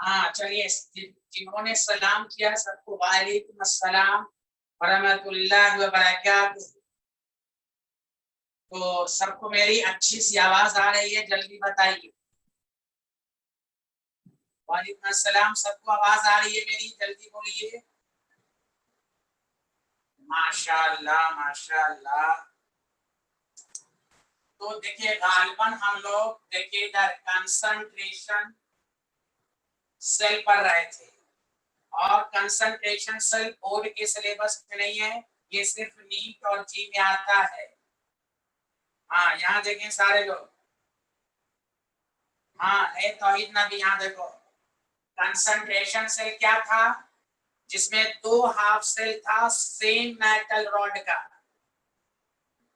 हाँ चलिए, जिन्होंने सलाम किया सबको वालेकुम अस्सलाम वरहमतुल्लाहि व बरकातुहू। तो सबको मेरी अच्छी सी आवाज आ रही है? जल्दी बताइए। वालेकुम अस्सलाम, सबको आवाज आ रही है मेरी? जल्दी बोलिए। माशाअल्लाह माशाअल्लाह। तो देखिए, गालिबन हम लोग देखिए इधर कंसंट्रेशन सेल पढ़ रहे थे, और कंसंट्रेशन सेल बोर्ड के सिलेबस में नहीं है, ये सिर्फ नीट और जी में आता है। हाँ यहाँ देखें सारे लोग। हाँ ए तौहीद नबी, यहाँ देखो कंसंट्रेशन सेल क्या था, जिसमें दो हाफ सेल था सेम मेटल रॉड का,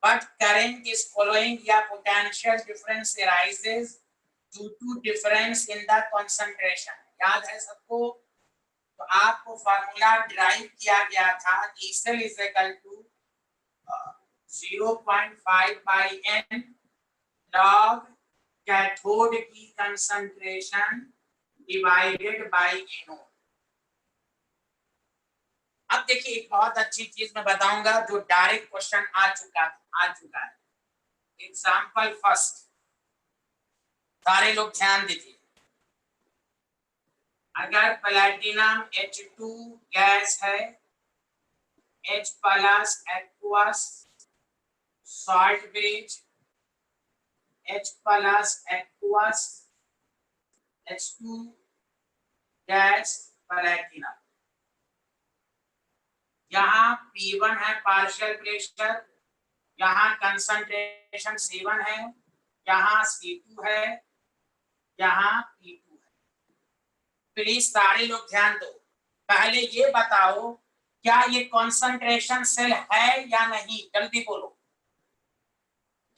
बट करंट इज फॉलोइंग या potential difference arises due to difference in the concentration. याद है सबको? तो आपको फार्मूला डिराइव किया गया था, E cell is equal to 0.5 by n log cathode की कंसंट्रेशन डिवाइडेड बाय NO। अब देखिए एक बहुत अच्छी चीज मैं बताऊंगा जो डायरेक्ट क्वेश्चन आ चुका है। एग्जाम्पल फर्स्ट, सारे लोग ध्यान दीजिए। अगर प्लैटिनम H2 गैस है, H plus aqueous salt bridge, H plus aqueous H2 gas platinum, यहाँ P1 है पार्शियल प्रेशर, यहाँ कंसंट्रेशन C1 है, यहाँ C2 है, यहाँ P2 है। प्लीज सारे लोग ध्यान दो। पहले ये बताओ, क्या ये कंसंट्रेशन सेल है या नहीं? जल्दी बोलो,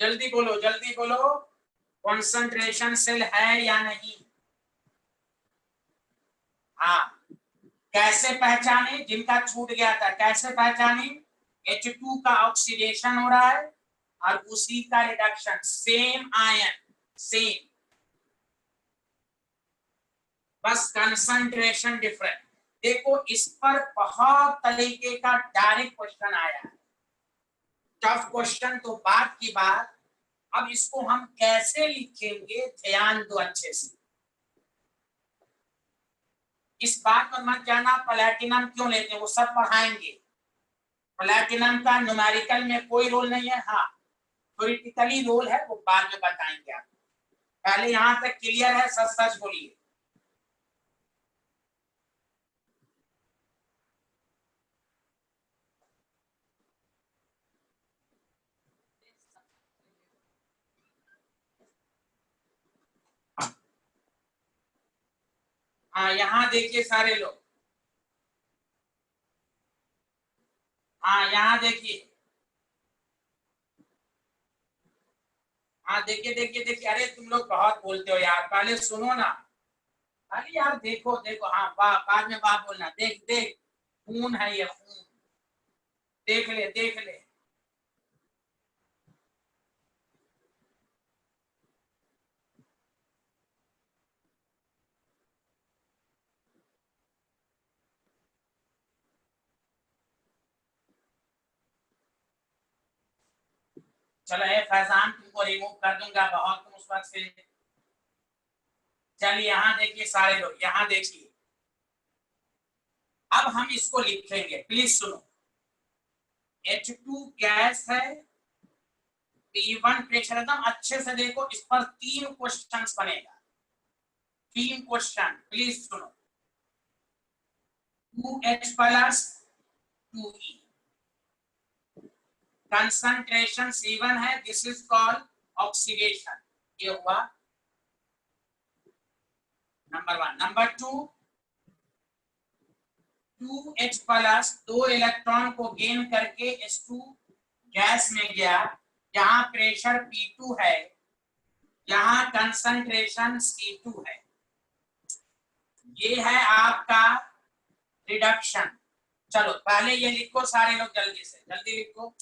जल्दी बोलो, जल्दी बोलो। कंसंट्रेशन सेल है या नहीं? हाँ, कैसे पहचाने? जिनका छूट गया था, कैसे पहचाने? H2 का ऑक्सीडेशन हो रहा है और उसी का रिडक्शन, सेम आयन सेम, बस कंसंट्रेशन डिफरेंट। देखो इस पर बहुत तरीके का डायरेक्ट क्वेश्चन आया है, टफ क्वेश्चन तो बात की बात। अब इसको हम कैसे लिखेंगे, ध्यान दो अच्छे से। इस बात पर मत जाना प्लैटिनम क्यों लेते हैं, वो सब पढ़ाएंगे। प्लैटिनम का न्यूमेरिकल में कोई रोल नहीं है, हाँ थ्योरेटिकली रोल है, वो बाद में बताएंगे आप। पहले यहां तक क्लियर है? सच सच बोलिए। हाँ यहाँ देखिए सारे लोग, हाँ यहाँ देखिए, हाँ देखिए देखिए देखिए। अरे तुम लोग बहुत बोलते हो यार, पहले सुनो ना। अरे यार देखो देखो, हाँ बाद में बात बोलना। देख देख, खून है ये खून, देख ले देख ले। चलो ए फैजान, तुमको रिमूव कर दूंगा, बहुत तुम उस वक्त से। चलिए यहाँ देखिए सारे लोग, यहाँ देखिए। अब हम इसको लिखेंगे, प्लीज सुनो। H2 गैस है, P1 प्रेशर, एकदम अच्छे से देखो। इस पर 3 क्वेश्चंस बनेगा, 3 क्वेश्चन, प्लीज सुनो। 2H plus 2E, concentration C1 है, दिस इज कॉल्ड ऑक्सीडेशन। ये हुआ number 1। Number 2, 2H plus 2 electron को गेन करके H2 गैस में गया, यहाँ प्रेशर P2 है, यहाँ कंसंट्रेशन C2 है। ये है आपका रिडक्शन। चलो पहले ये लिखो सारे लोग, जल्दी से जल्दी लिखो।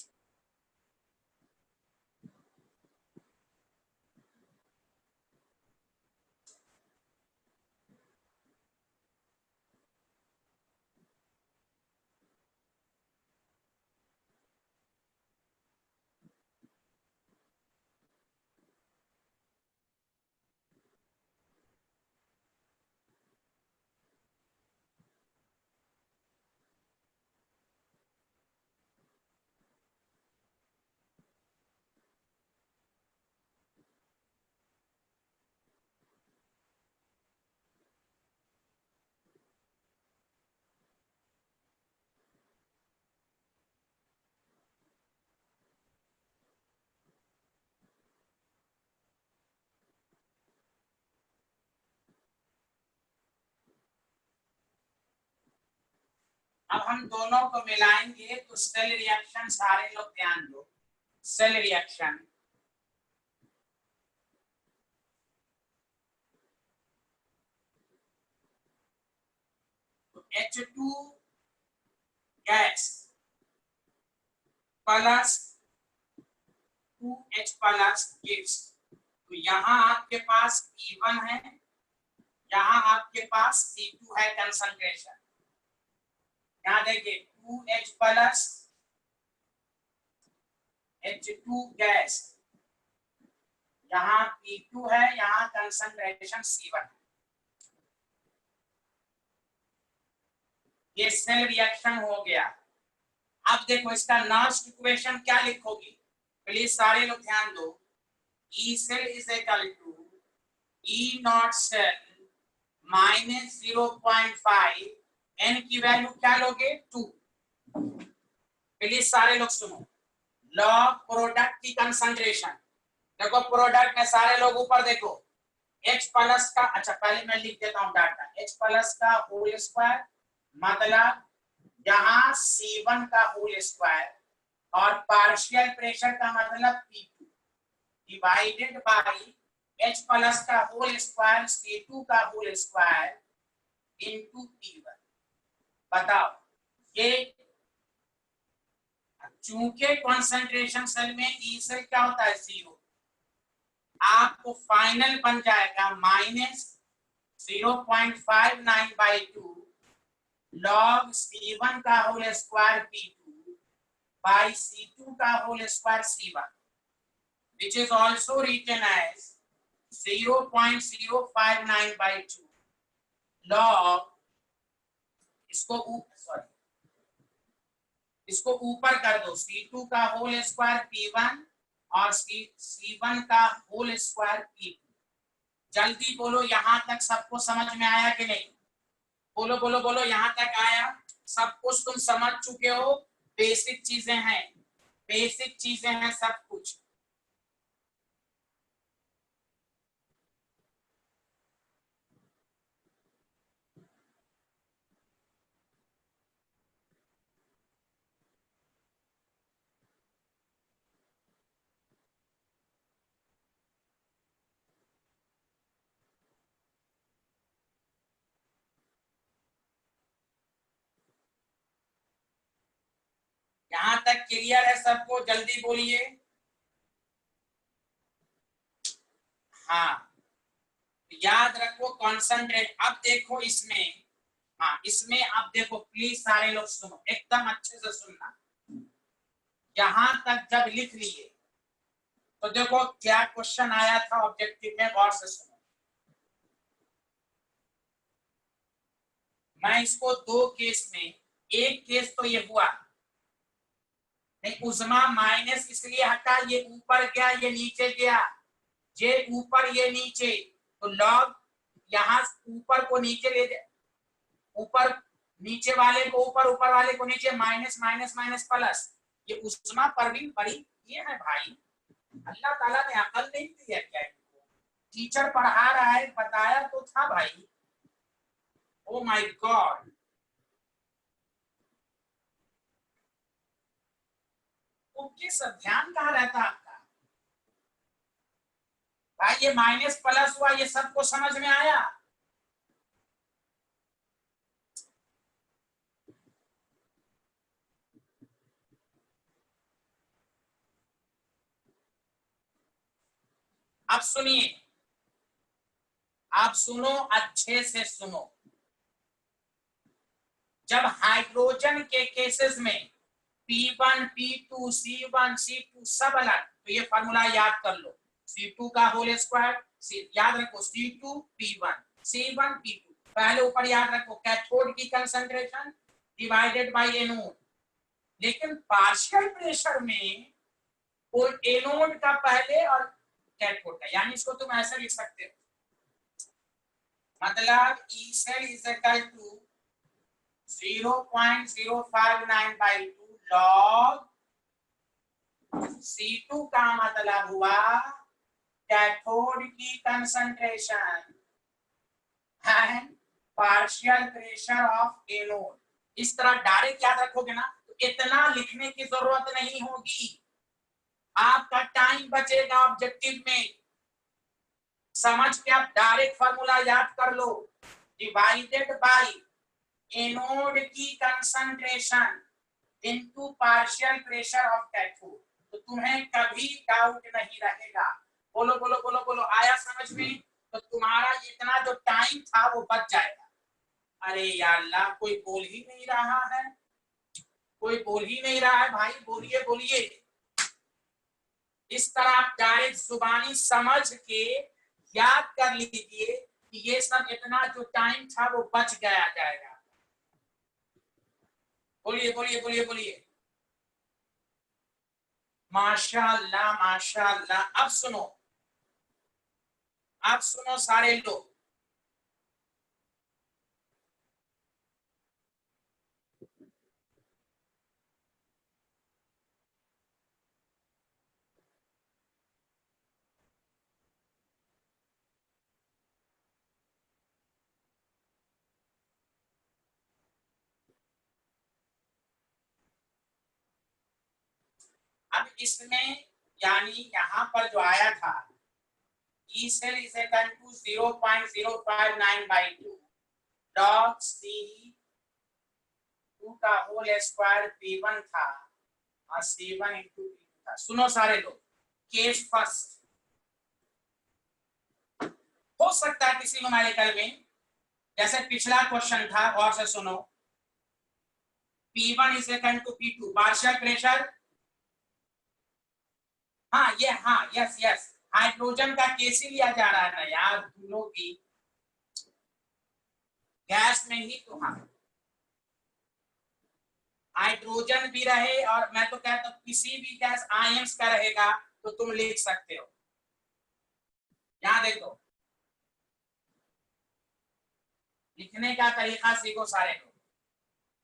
अब हम दोनों को मिलाएंगे तो सेल रिएक्शन, सारे लोग ध्यान दो, cell reaction H2 gas plus 2H plus gives, तो यहाँ आपके पास E1 है, यहाँ आपके पास C2 है कंसंट्रेशन। यहाँ देखिए 2H प्लस H2 गैस, यहाँ P2 है, यहाँ कंसंट्रेशन C1 है। ये सेल रिएक्शन हो गया। अब देखो इसका लास्ट इक्वेशन क्या लिखोगी, प्लीज सारे लोग ध्यान दो। E cell is equal to E not cell minus 0.5, n की वैल्यू क्या लोगे 2। प्लीज सारे लोग सुनो, लॉग प्रोडक्ट की कंसंट्रेशन, देखो प्रोडक्ट में सारे लोग ऊपर देखो, H प्लस का, अच्छा पहले मैं लिख देता हूं डाटा, H प्लस का होल स्क्वायर मतलब यहाँ C1 का होल स्क्वायर, और पार्शियल प्रेशर का मतलब P2 divided by H plus का होल स्क्वायर C2 का होल स्क्वायर इनटू P1। बताओ ये, चूंकि कंसंट्रेशन सेल में E सेल क्या होता है 0, आपको फाइनल बन जाएगा माइनस 0.59/2 लॉग C1 का whole square P2 by C2 का whole square C1, which is also written as 0.059/2 log, इसको ऊपर कर दो, C2 का होल स्क्वायर P1 और C1 का होल स्क्वायर P2। जल्दी बोलो यहां तक सबको समझ में आया कि नहीं, बोलो बोलो बोलो, यहां तक आया, सब कुछ तुम समझ चुके हो, बेसिक चीजें हैं, बेसिक चीजें हैं सब कुछ। यहां तक क्लियर है सबको, जल्दी बोलिए। हाँ याद रखो कॉन्सेंट्रेट। अब देखो इसमें, हाँ इसमें अब देखो प्लीज सारे लोग सुनो, एकदम अच्छे से सुनना। यहां तक जब लिख लिए तो देखो क्या क्वेश्चन आया था ऑब्जेक्टिव में, गौर से सुनो। मैं इसको दो केस में, एक केस तो ये हुआ नहीं, उजमा माइनस इसलिए हटा, ये ऊपर गया ये नीचे गया, ये ऊपर ये नीचे, तो लॉग यहाँ ऊपर को नीचे ले जाए, ऊपर नीचे वाले को ऊपर, ऊपर वाले को नीचे, माइनस माइनस माइनस प्लस, ये उस्मा पर भी बड़ी ये है भाई, अल्लाह ताला ने अकल नहीं दी है क्या इनको? टीचर पढ़ा रहा है, बताया तो था भाई। ओ माय गॉड, ओके सब ध्यान कहाँ रहता आपका भाई, ये माइनस प्लस हुआ, ये सबको समझ में आया? अब सुनिए, आप सुनो अच्छे से सुनो। जब हाइड्रोजन के केसेस में P1 P2 C1 C2 सब अलग, तो ये फॉर्मूला याद कर लो, C2 का होल स्क्वायर, याद रखो C2 P1 C1 P2, पहले ऊपर याद रखो कैथोड की कंसंट्रेशन डिवाइडेड बाय एनोड, लेकिन पार्शियल प्रेशर में वो एनोड का पहले और कैथोड का, यानी इसको तुम ऐसे लिख सकते हो, मतलब E cell is equal to 0.059/2 log C2 का मतलब हुआ कैथोड की concentration and partial pressure of anode. इस तरह डायरेक्ट याद रखोगे ना तो इतना लिखने की जरूरत नहीं होगी, आपका टाइम बचेगा ऑब्जेक्टिव में। समझ के आप डायरेक्ट फार्मूला याद कर लो, डिवाइडेड बाय एनोड की concentration into partial pressure of cathode, तो तुम्हें कभी डाउट नहीं रहेगा। बोलो बोलो बोलो बोलो, आया समझ में? तो तुम्हारा इतना जो टाइम था वो बच जाएगा। अरे यार अल्लाह, कोई बोल ही नहीं रहा है, कोई बोल ही नहीं रहा है भाई, बोलिए बोलिए। इस तरह आप डायरेक्ट जुबानी समझ के याद कर लीजिए कि ये सब इतना जो टाइम था वो बच गया जाएगा। बोलिए बोलिए बोलिए बोलिए। माशाअल्लाह माशाअल्लाह। अब सुनो, अब सुनो सारे लोग, अब इसमें यानी यहाँ पर जो आया था E cell is equal to 0.059/2 log C2 का होल स्क्वायर P1 था और C1 into P2 था। सुनो सारे लोग, केस फर्स्ट, हो सकता है किसी न्यूमेरिकल में जैसे पिछला क्वेश्चन था, और से सुनो, P1 is equal to P2 partial pressure, हाँ ये हाँ यस यस, हाइड्रोजन का केसी लिया जा रहा है ना यार, दोनों की गैस में ही तो, हाँ हाइड्रोजन भी रहे और मैं तो कहता हूँ किसी भी गैस आयंस का रहेगा तो तुम लिख सकते हो। यहां देखो, लिखने का तरीका सीखो सारे लोग।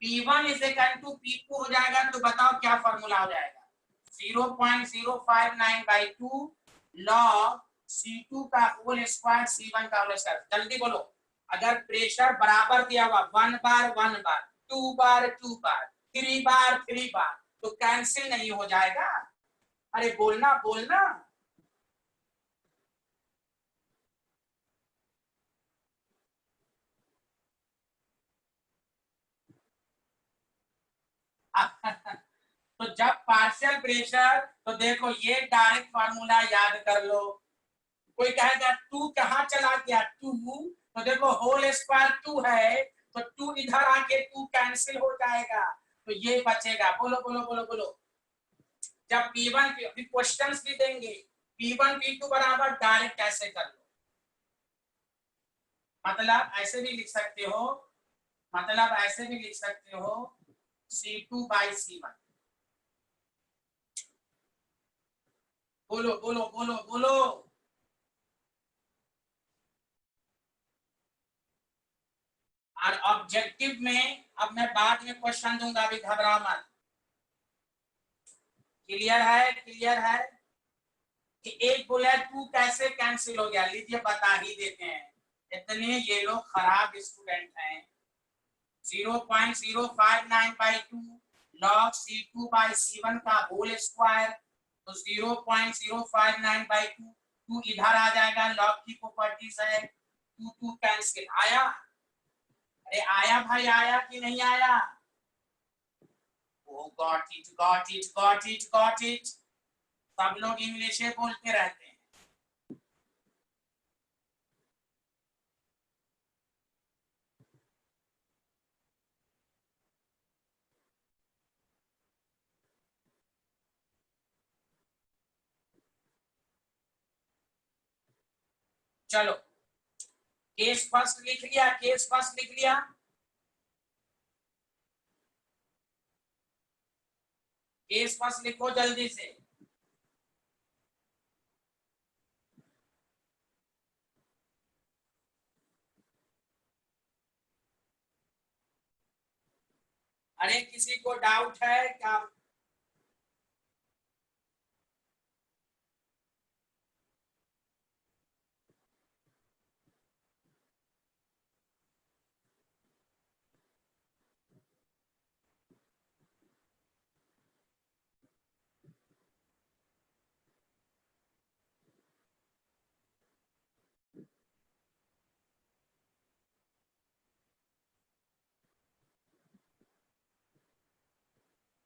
P1 is equal to P2 हो जाएगा, तो बताओ क्या फॉर्मूला हो जाएगा? 0.059/2 log C2 का होल स्क्वायर C1 का होल स्क्वायर। जल्दी बोलो, अगर प्रेशर बराबर दिया हुआ 1 बार 1 बार 2 बार 2 बार 3 बार 3 बार तो कैंसिल नहीं हो जाएगा? अरे बोलना बोलना। तो जब पार्शियल प्रेशर, तो देखो ये डायरेक्ट फार्मूला याद कर लो। कोई कहेगा टू कहाँ चला गया, टू, तो देखो होल स्क्वायर 2 है तो 2 इधर आके 2 कैंसिल हो जाएगा, तो ये बचेगा। बोलो बोलो बोलो बोलो। जब P1 अभी क्वेश्चंस भी देंगे, P1 P2 बराबर डायरेक्ट कैसे कर लो, मतलब ऐसे भी लिख सकते हो, मतलब ऐसे भी लिख सकते हो C2/C1। बोलो बोलो बोलो बोलो। और ऑब्जेक्टिव में अब मैं बाद में क्वेश्चन दूंगा, अभी घबरा मत। क्लियर है? क्लियर है कि एक बुलेट 2 कैसे कैंसिल हो गया? लीजिए बता ही देते हैं, इतने ये लोग खराब स्टूडेंट हैं। 0.059/2 log C2/C1 का होल स्क्वायर, तो 0.059/2 2 इधर आ जाएगा, लॉग की प्रॉपर्टीज है, 2 2 कैंसिल। आया? अरे आया भाई, आया कि नहीं आया? Oh got it got it got it got it. सब लोग इंग्लिश बोलते रहते हैं। चलो केस फर्स्ट लिख लिया, केस फर्स्ट लिख लिया। केस फर्स्ट लिखो जल्दी से। अरे किसी को डाउट है क्या?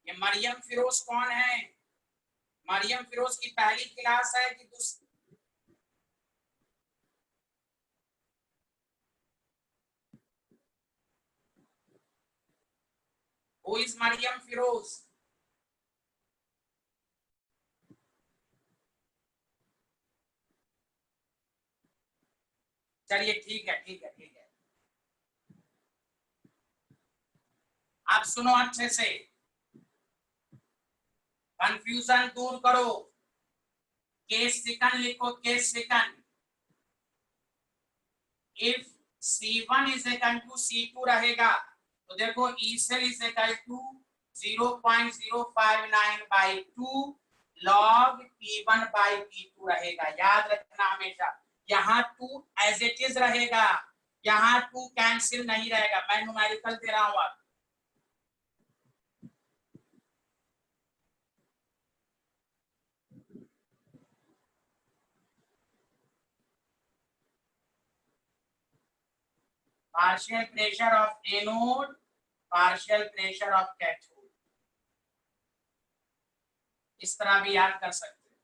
ये मरियम फिरोज कौन है? मरियम फिरोज की पहली क्लास है कि दूसरी? Who is Maryam Firoz? चलिए ठीक है ठीक है ठीक है। आप सुनो अच्छे से, कंफ्यूजन दूर करो। केस सेकंड लिखो, case second. If C1 is equal to C2 रहेगा तो देखो E cell is equal to 0.059/2 log P1 by P2 रहेगा। याद रखना हमेशा, यहाँ 2 एज इट इज रहेगा, यहाँ 2 कैंसिल नहीं रहेगा। मैं न्यूमेरिकल दे रहा हूँ अब। Partial pressure of anode, partial pressure of cathode, इस तरह भी याद कर सकते हैं।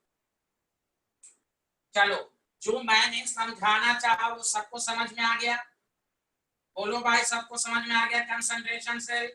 चलो, जो मैंने समझाना चाहा वो सबको समझ में आ गया? बोलो भाई, सबको समझ में आ गया कंसंट्रेशन से?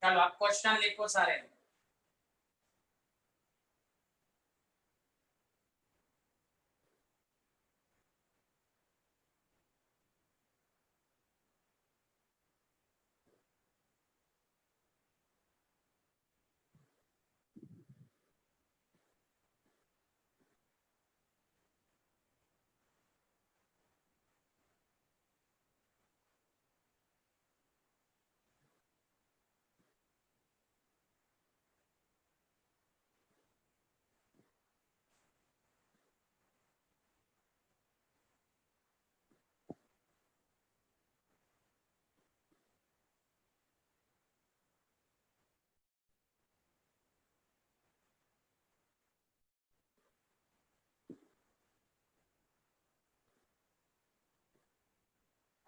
चलो अब क्वेश्चन लिखो सारे।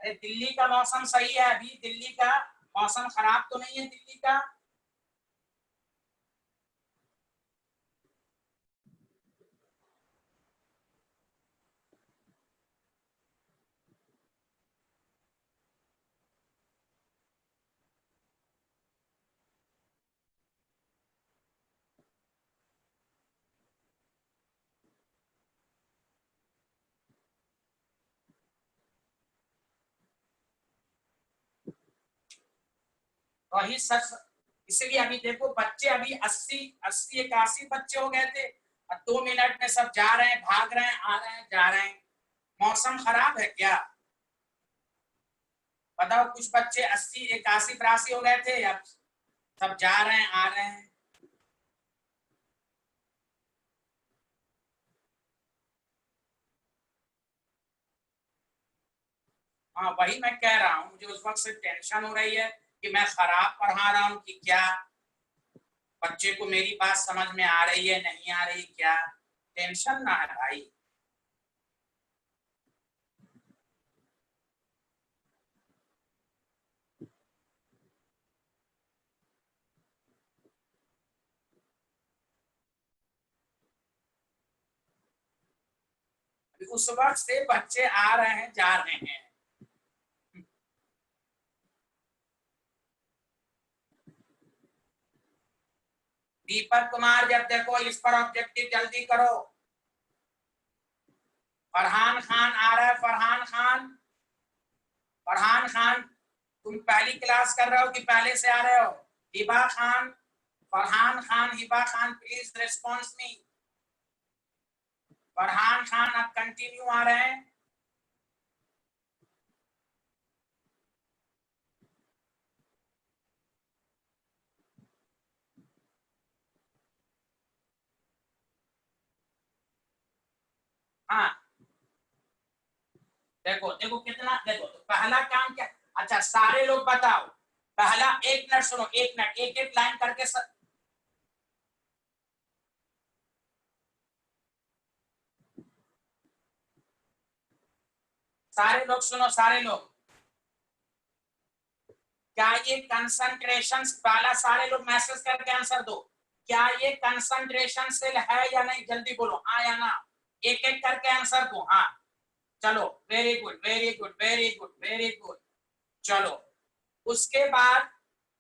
अरे दिल्ली का मौसम सही है अभी, दिल्ली का मौसम खराब तो नहीं है दिल्ली का? वही सच। इसलिए अभी देखो बच्चे अभी 80 81 बच्चे हो गए थे, और 2 मिनट में सब जा रहे हैं, भाग रहे हैं, आ रहे हैं, जा रहे हैं। मौसम खराब है क्या? बताओ, कुछ बच्चे 80 81 82 हो गए थे, अब सब जा रहे हैं, आ रहे हैं। हाँ वही मैं कह रहा हूँ, मुझे उस वक्त से टेंशन हो रही है कि मैं खराब पढ़ा रहा हूँ कि क्या, बच्चे को मेरी बात समझ में आ रही है नहीं आ रही, क्या टेंशन ना है भाई। उस वक्त से बच्चे आ रहे हैं, जा रहे हैं। दीपक कुमार, जब देखो इस पर ऑब्जेक्टिव जल्दी करो। फरहान खान आ रहा है, फरहान खान। फरहान खान, तुम पहली क्लास कर रहे हो कि पहले से आ रहे हो? हिबा खान, फरहान खान, हिबा खान, प्लीज रिस्पॉन्स मी। फरहान खान अब कंटिन्यू आ रहे हैं। हाँ देखो देखो कितना, देखो तो पहला काम क्या, अच्छा सारे लोग बताओ, पहला एक मिनट सुनो, एक मिनट, एक एक लाइन करके सारे लोग सुनो, सारे लोग, क्या ये कंसंट्रेशन, पहला सारे लोग मैसेज करके आंसर दो, क्या ये कंसंट्रेशन सेल है या नहीं, जल्दी बोलो हाँ या ना, एक एक करके आंसर दो। हाँ चलो very good very good very good very good. चलो उसके बाद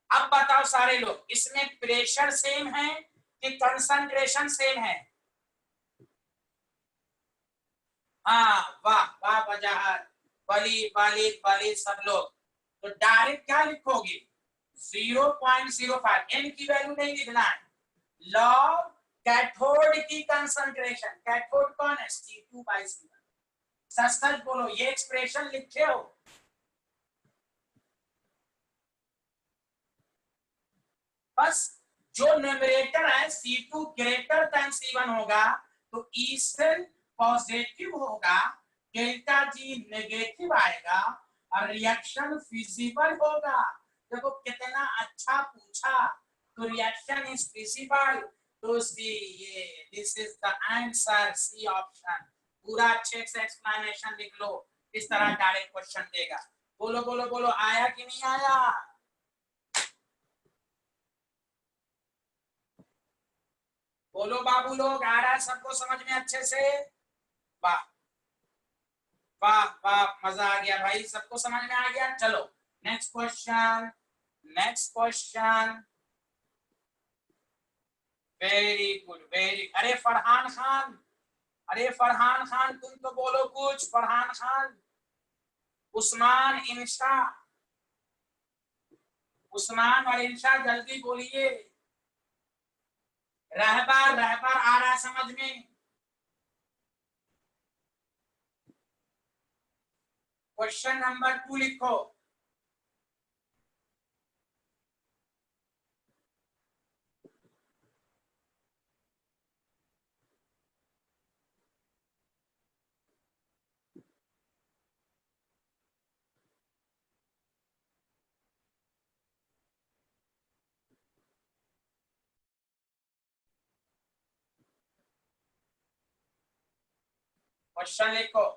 अब बताओ सारे लोग, इसमें प्रेशर सेम है कि कंसंट्रेशन सेम है? हाँ वाह वाह वजाहत, बली बली बली सब लोग। तो डायरेक्ट क्या लिखोगे, 0.05, एन की वैल्यू नहीं लिखना है, लॉग कैथोड की कंसंट्रेशन, कैथोड कौन है, C2/C1। सच सच बोलो, ये एक्सप्रेशन लिखे हो? बस जो न्यूमरेटर है C2 ग्रेटर देन C1 होगा तो ई सेल पॉजिटिव होगा, डेल्टा जी नेगेटिव आएगा और रिएक्शन फिजिबल होगा। देखो कितना अच्छा पूछा, तो रिएक्शन इज फिजिबल, तो सी ये this is the answer, C option. पूरा अच्छे से एक्सप्लेनेशन लिख लो, इस तरह डायरेक्ट क्वेश्चन देगा। बोलो बोलो बोलो, आया कि नहीं आया? बोलो बाबू लोग, आ रहा है सबको समझ में अच्छे से? वाह वाह वाह, मजा आ गया भाई, सबको समझ में आ गया। चलो next question, next question, very good very, अरे फरहान खान, अरे फरहान खान तुम तो बोलो कुछ, फरहान खान, उस्मान इंशा, उस्मान और इंशा जल्दी बोलिए, रहबर रहबर आ रहा है समझ में? क्वेश्चन नंबर 2 लिखो। क्वेश्चन लिखो।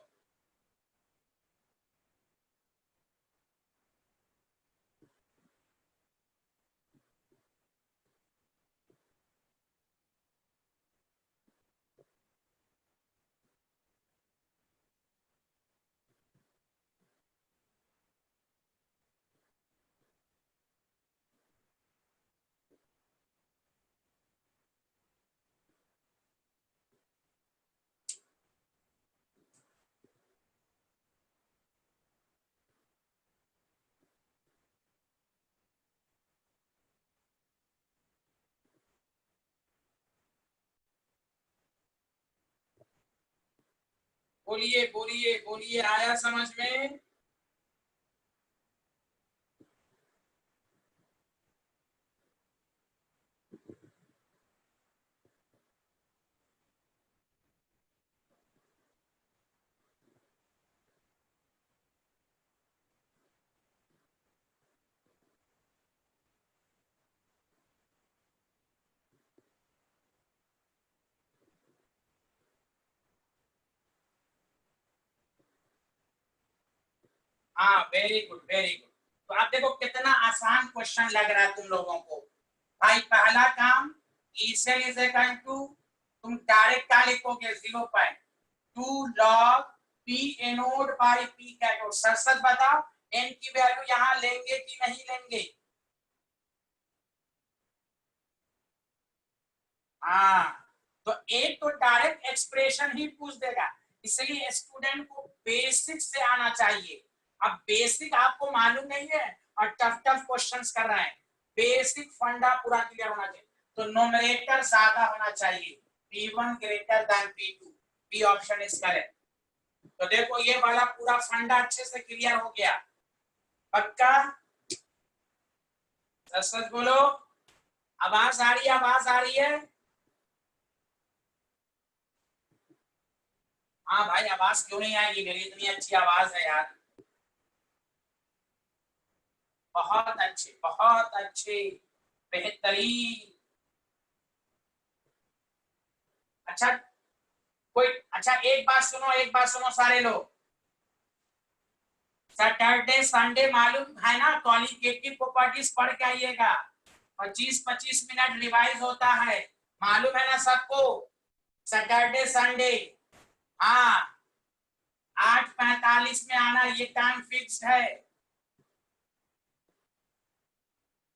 बोलिए बोलिए बोलिए, आया समझ में? हाँ वेरी गुड वेरी गुड। तो आप देखो कितना आसान क्वेश्चन लग रहा है तुम लोगों को। भाई पहला काम, E cell is equal to, तुम डायरेक्ट क्या लिखोगे, 0.2 log P anode by P cathode. सच सच बताओ, एन की वैल्यू यहाँ लेंगे कि नहीं लेंगे? हाँ, तो एक तो डायरेक्ट एक्सप्रेशन ही पूछ देगा, इसलिए स्टूडेंट को बेसिक से आना चाहिए। अब बेसिक आपको मालूम नहीं है और टफ टफ क्वेश्चंस कर रहे हैं, बेसिक फंडा पूरा क्लियर होना चाहिए। तो नोमरेटर ज्यादा होना चाहिए, P1 greater than P2, B option is correct. तो देखो ये वाला पूरा फंडा अच्छे से क्लियर हो गया, पक्का? सच सच बोलो, आवाज आ रही है, आवाज आ रही है? हाँ भाई, आवाज क्यों नहीं आएगी? मेरी इतनी अच्छी आवाज है यार। बहुत अच्छे, बहुत अच्छे, बेहतरीन। अच्छा, कोई अच्छा, एक बात सुनो, एक बात सुनो सारे लोग। सैटरडे संडे मालूम है ना, क्वालिटेटिव प्रॉपर्टीज पढ़ के आइएगा। 25-25 मिनट रिवाइज होता है, मालूम है ना सबको? सैटरडे संडे, हाँ, 8:45 में आना, ये टाइम फिक्स्ड है।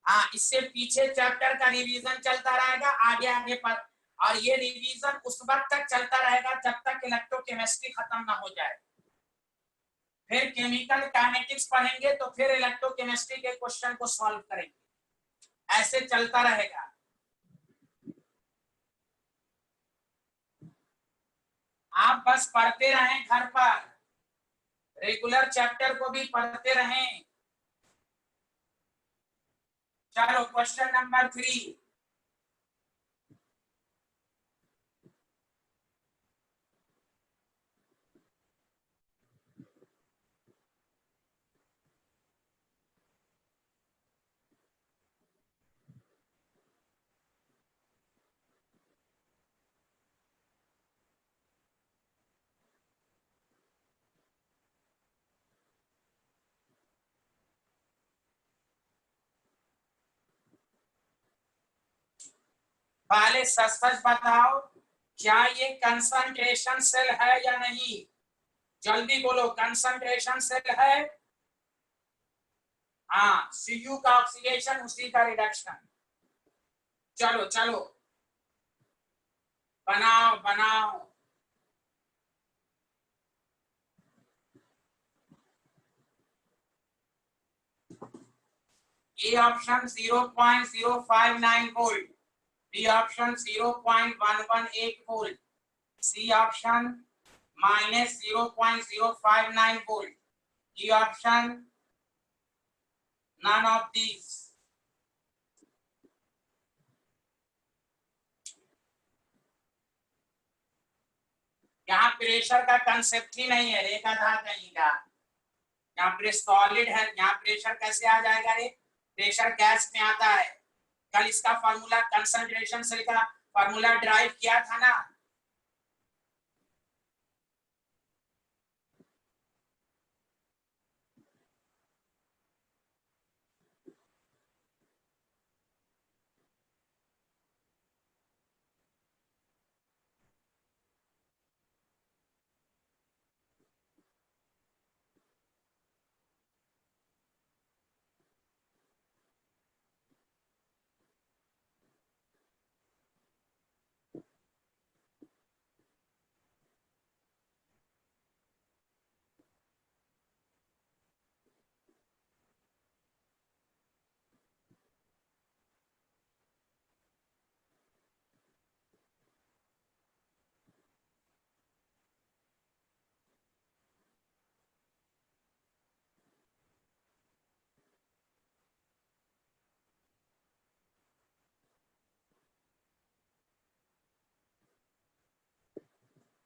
हाँ, इससे पीछे चैप्टर का रिवीजन चलता रहेगा आगे आगे पर, और ये रिवीजन उस वक्त तक चलता रहेगा जब तक इलेक्ट्रोकेमिस्ट्री खत्म ना हो जाए। फिर केमिकल काइनेटिक्स पढ़ेंगे तो फिर इलेक्ट्रोकेमिस्ट्री के क्वेश्चन को सॉल्व करेंगे, ऐसे चलता रहेगा। आप बस पढ़ते रहें घर पर, रेगुलर चैप्टर को भी पढ़ते रहें। चलो क्वेश्चन नंबर 3। पहले सच सच बताओ, क्या ये कंसंट्रेशन सेल है या नहीं? जल्दी बोलो, कंसंट्रेशन सेल है? हाँ, Cu का ऑक्सीडेशन, उसी का रिडक्शन। चलो चलो, बनाओ बनाओ। A option 0.059 volt, B option 0.118 volt, C option -0.059 volt, D option none of these. यहाँ प्रेशर का कंसेप्ट ही नहीं है, रेखाधार कहीं का। यहाँ पे सॉलिड है, यहाँ प्रेशर कैसे आ जाएगा रे? प्रेशर गैस में आता है। कल इसका फॉर्मूला, कंसंट्रेशन सेल का फॉर्मूला ड्राइव किया था ना।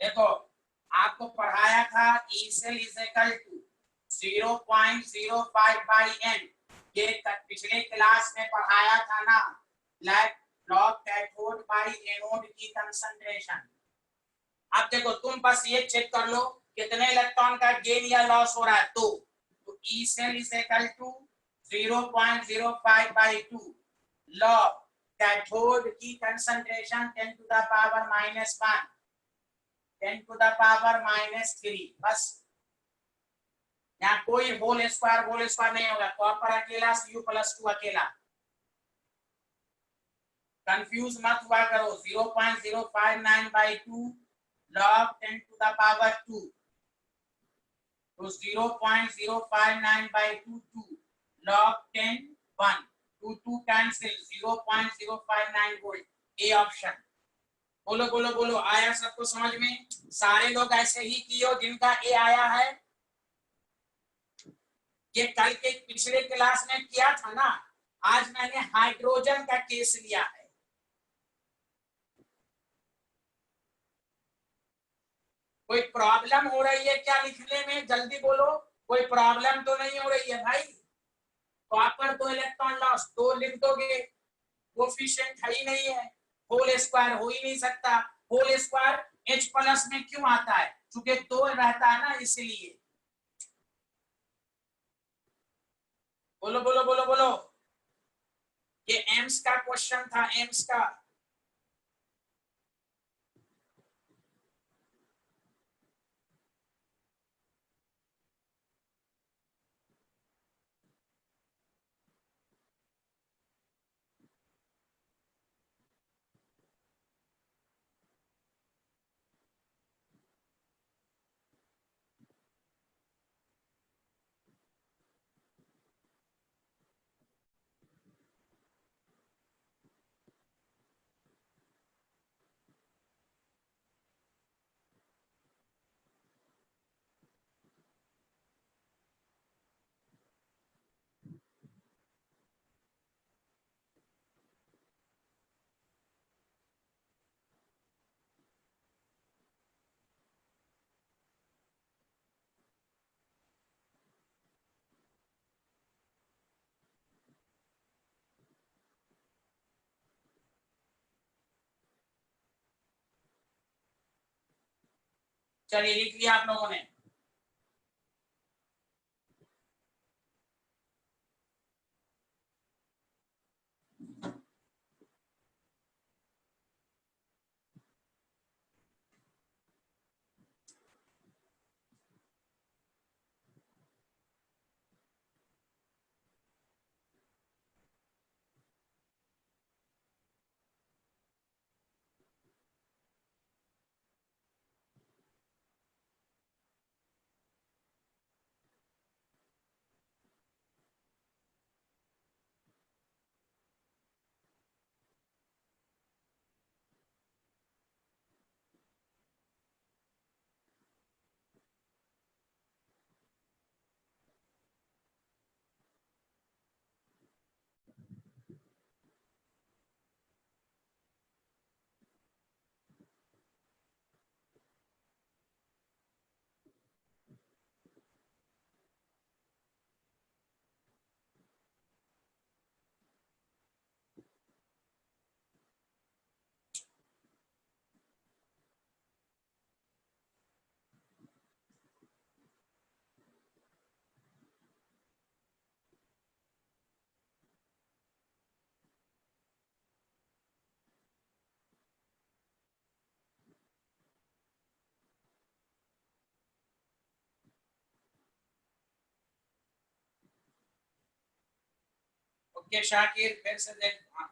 देखो, आपको पढ़ाया था E cell is equal to 0.05/n। ये पिछले क्लास में पढ़ाया था ना, लॉग कैथोड बाय एनोड की कंसंट्रेशन। अब देखो, तुम बस ये चेक कर लो कितने इलेक्ट्रॉन का गेन या लॉस हो रहा है। तो E cell is equal to 0.05/2 log cathode की concentration 10 to the power -1, 10 to the power -3। बस, यहाँ कोई होल स्क्वायर नहीं होगा। कॉपर अकेला, Cu+2 अकेला। कंफ्यूज मत हुआ करो। 0.059/2 log 10 to the power 2, तो 0.059/2 2 log 10 1, 2 cancel, 0.059 volt. A option. बोलो बोलो बोलो, आया सबको समझ में? सारे लोग ऐसे ही कियो जिनका ए आया है। ये कल के पिछले क्लास में किया था ना। आज मैंने हाइड्रोजन का केस लिया है। कोई प्रॉब्लम हो रही है क्या लिखने में? जल्दी बोलो, कोई प्रॉब्लम तो नहीं हो रही है भाई? कॉपर तो इलेक्ट्रॉन लॉस तो लिख दोगे, कोफिशिएंट है ही नहीं है, होल स्क्वायर हो ही नहीं सकता। होल स्क्वायर H प्लस में क्यों आता है? क्योंकि दो रहता है ना, इसलिए। बोलो बोलो बोलो बोलो, ये एम्स का क्वेश्चन था, एम्स का। चलिए लिख लिया आप लोगों ने? ओके शाकिर, फिर से देख। हाँ।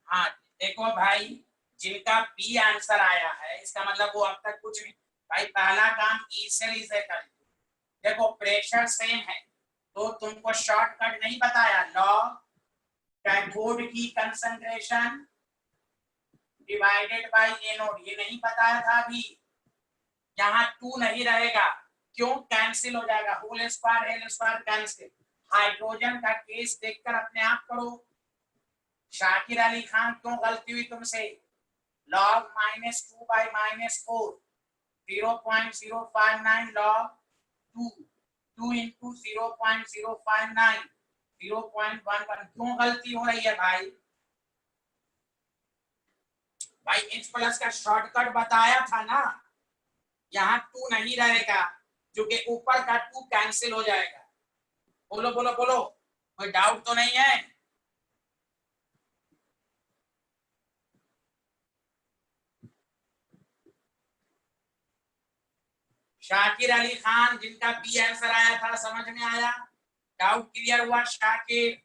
हाँ देखो भाई, जिनका बी आंसर आया है इसका मतलब वो अब तक कुछ नहीं। भाई पहला काम ई से लीजिए कर। देखो प्रेशर सेम है तो तुमको शॉर्टकट नहीं बताया, लॉग कैथोड की कंसंट्रेशन डिवाइडेड बाय एनोड, ये नहीं बताया था अभी। यहाँ टू नहीं रहेगा, क्यों? कैंसिल हो जाएगा, whole square L square cancel. Hydrogen का केस देखकर अपने आप करो। शाकिर अली खान क्यों गलती हुई तुमसे? लॉग -2/-4 0.059 लॉग 2 2 इंटू 0.059 0.11, क्यों गलती हो रही है भाई? भाई H प्लस का शॉर्टकट बताया था ना, यहाँ 2 नहीं रहेगा क्योंकि ऊपर का 2 कैंसिल हो जाएगा। बोलो बोलो बोलो, कोई डाउट तो नहीं है? शाकिर अली खान जिनका बी आंसर आया था, समझ में आया? डाउट क्लियर हुआ शाकिर?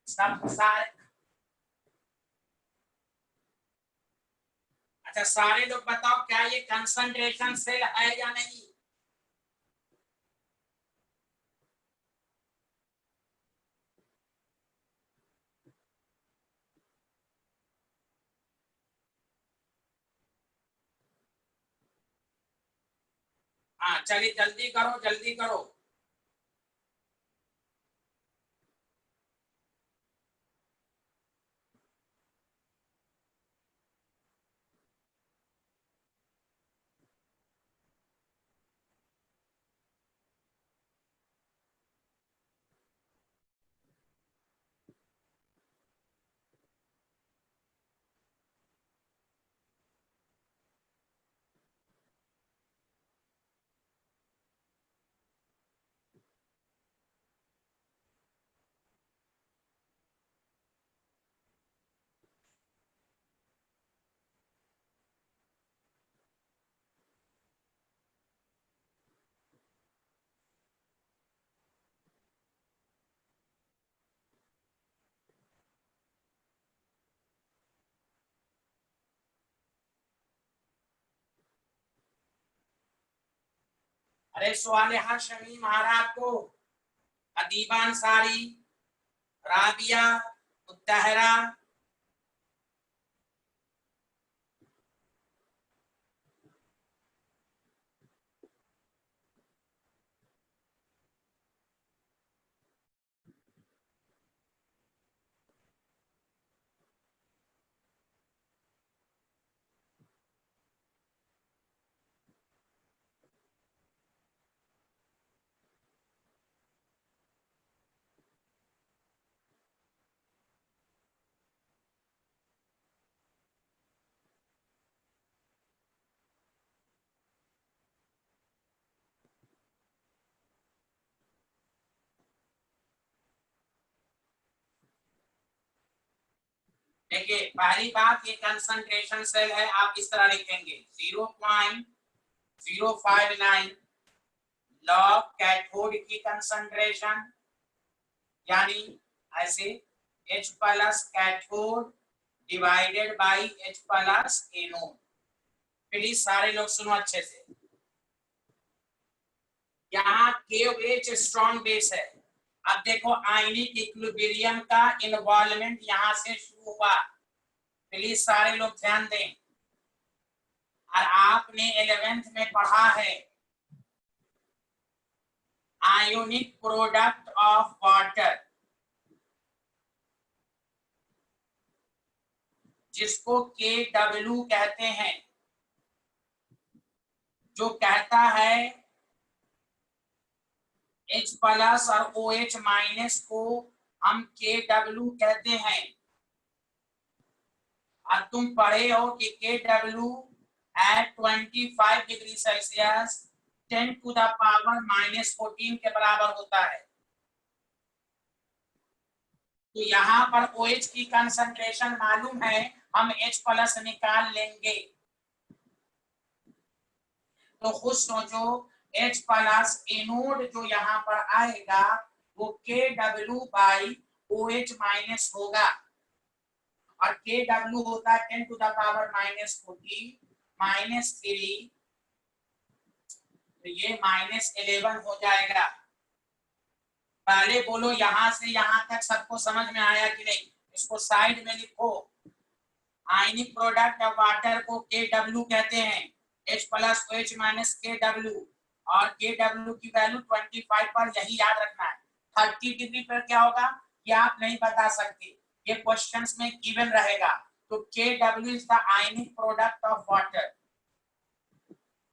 सब सारे, अच्छा सारे लोग बताओ, क्या ये कंसंट्रेशन सेल है या नहीं? हाँ चलिए जल्दी करो, जल्दी करो। अरे स्वालिहा शमी महाराज को, अदीबा अंसारी, राबिया, मुत्तहरा, देखिए पहली बात, ये कंसंट्रेशन सेल है, आप इस तरह लिखेंगे 0.059 लॉग कैथोड की कंसंट्रेशन, यानी ऐसे H plus cathode divided by H plus anode. Please सारे लोग सुनो अच्छे से, यहाँ KOH स्ट्रॉन्ग बेस है। अब देखो आयनिक इक्विलिब्रियम का इन्वॉल्वमेंट यहाँ से शुरू हुआ, प्लीज सारे लोग ध्यान दें। और आपने 11th में पढ़ा है आयोनिक प्रोडक्ट ऑफ वाटर, जिसको KW कहते हैं, जो कहता है H प्लस और OH माइनस को हम KW कहते हैं। और तुम पढ़े हो कि KW at 25 degree Celsius 10 to the power -14 के बराबर होता है। तो यहाँ पर OH की कंसंट्रेशन मालूम है, हम H प्लस निकाल लेंगे। तो खुद सोचो H प्लस एनोड जो यहाँ पर आएगा वो KW बाई OH माइनस होगा, और KW होता है 10 to the power -14 -3, तो ये -11 हो जाएगा। पहले बोलो यहां से यहां तक सबको समझ में आया कि नहीं? इसको साइड में लिखो। आयनिक प्रोडक्ट ऑफ वाटर को KW कहते हैं, H plus OH minus KW, और KW की वैल्यू 25 पर, यही याद रखना है। 30 डिग्री पर क्या होगा ये आप नहीं बता सकते, ये क्वेश्चंस में गिवन रहेगा। तो KW is the ionic product of water.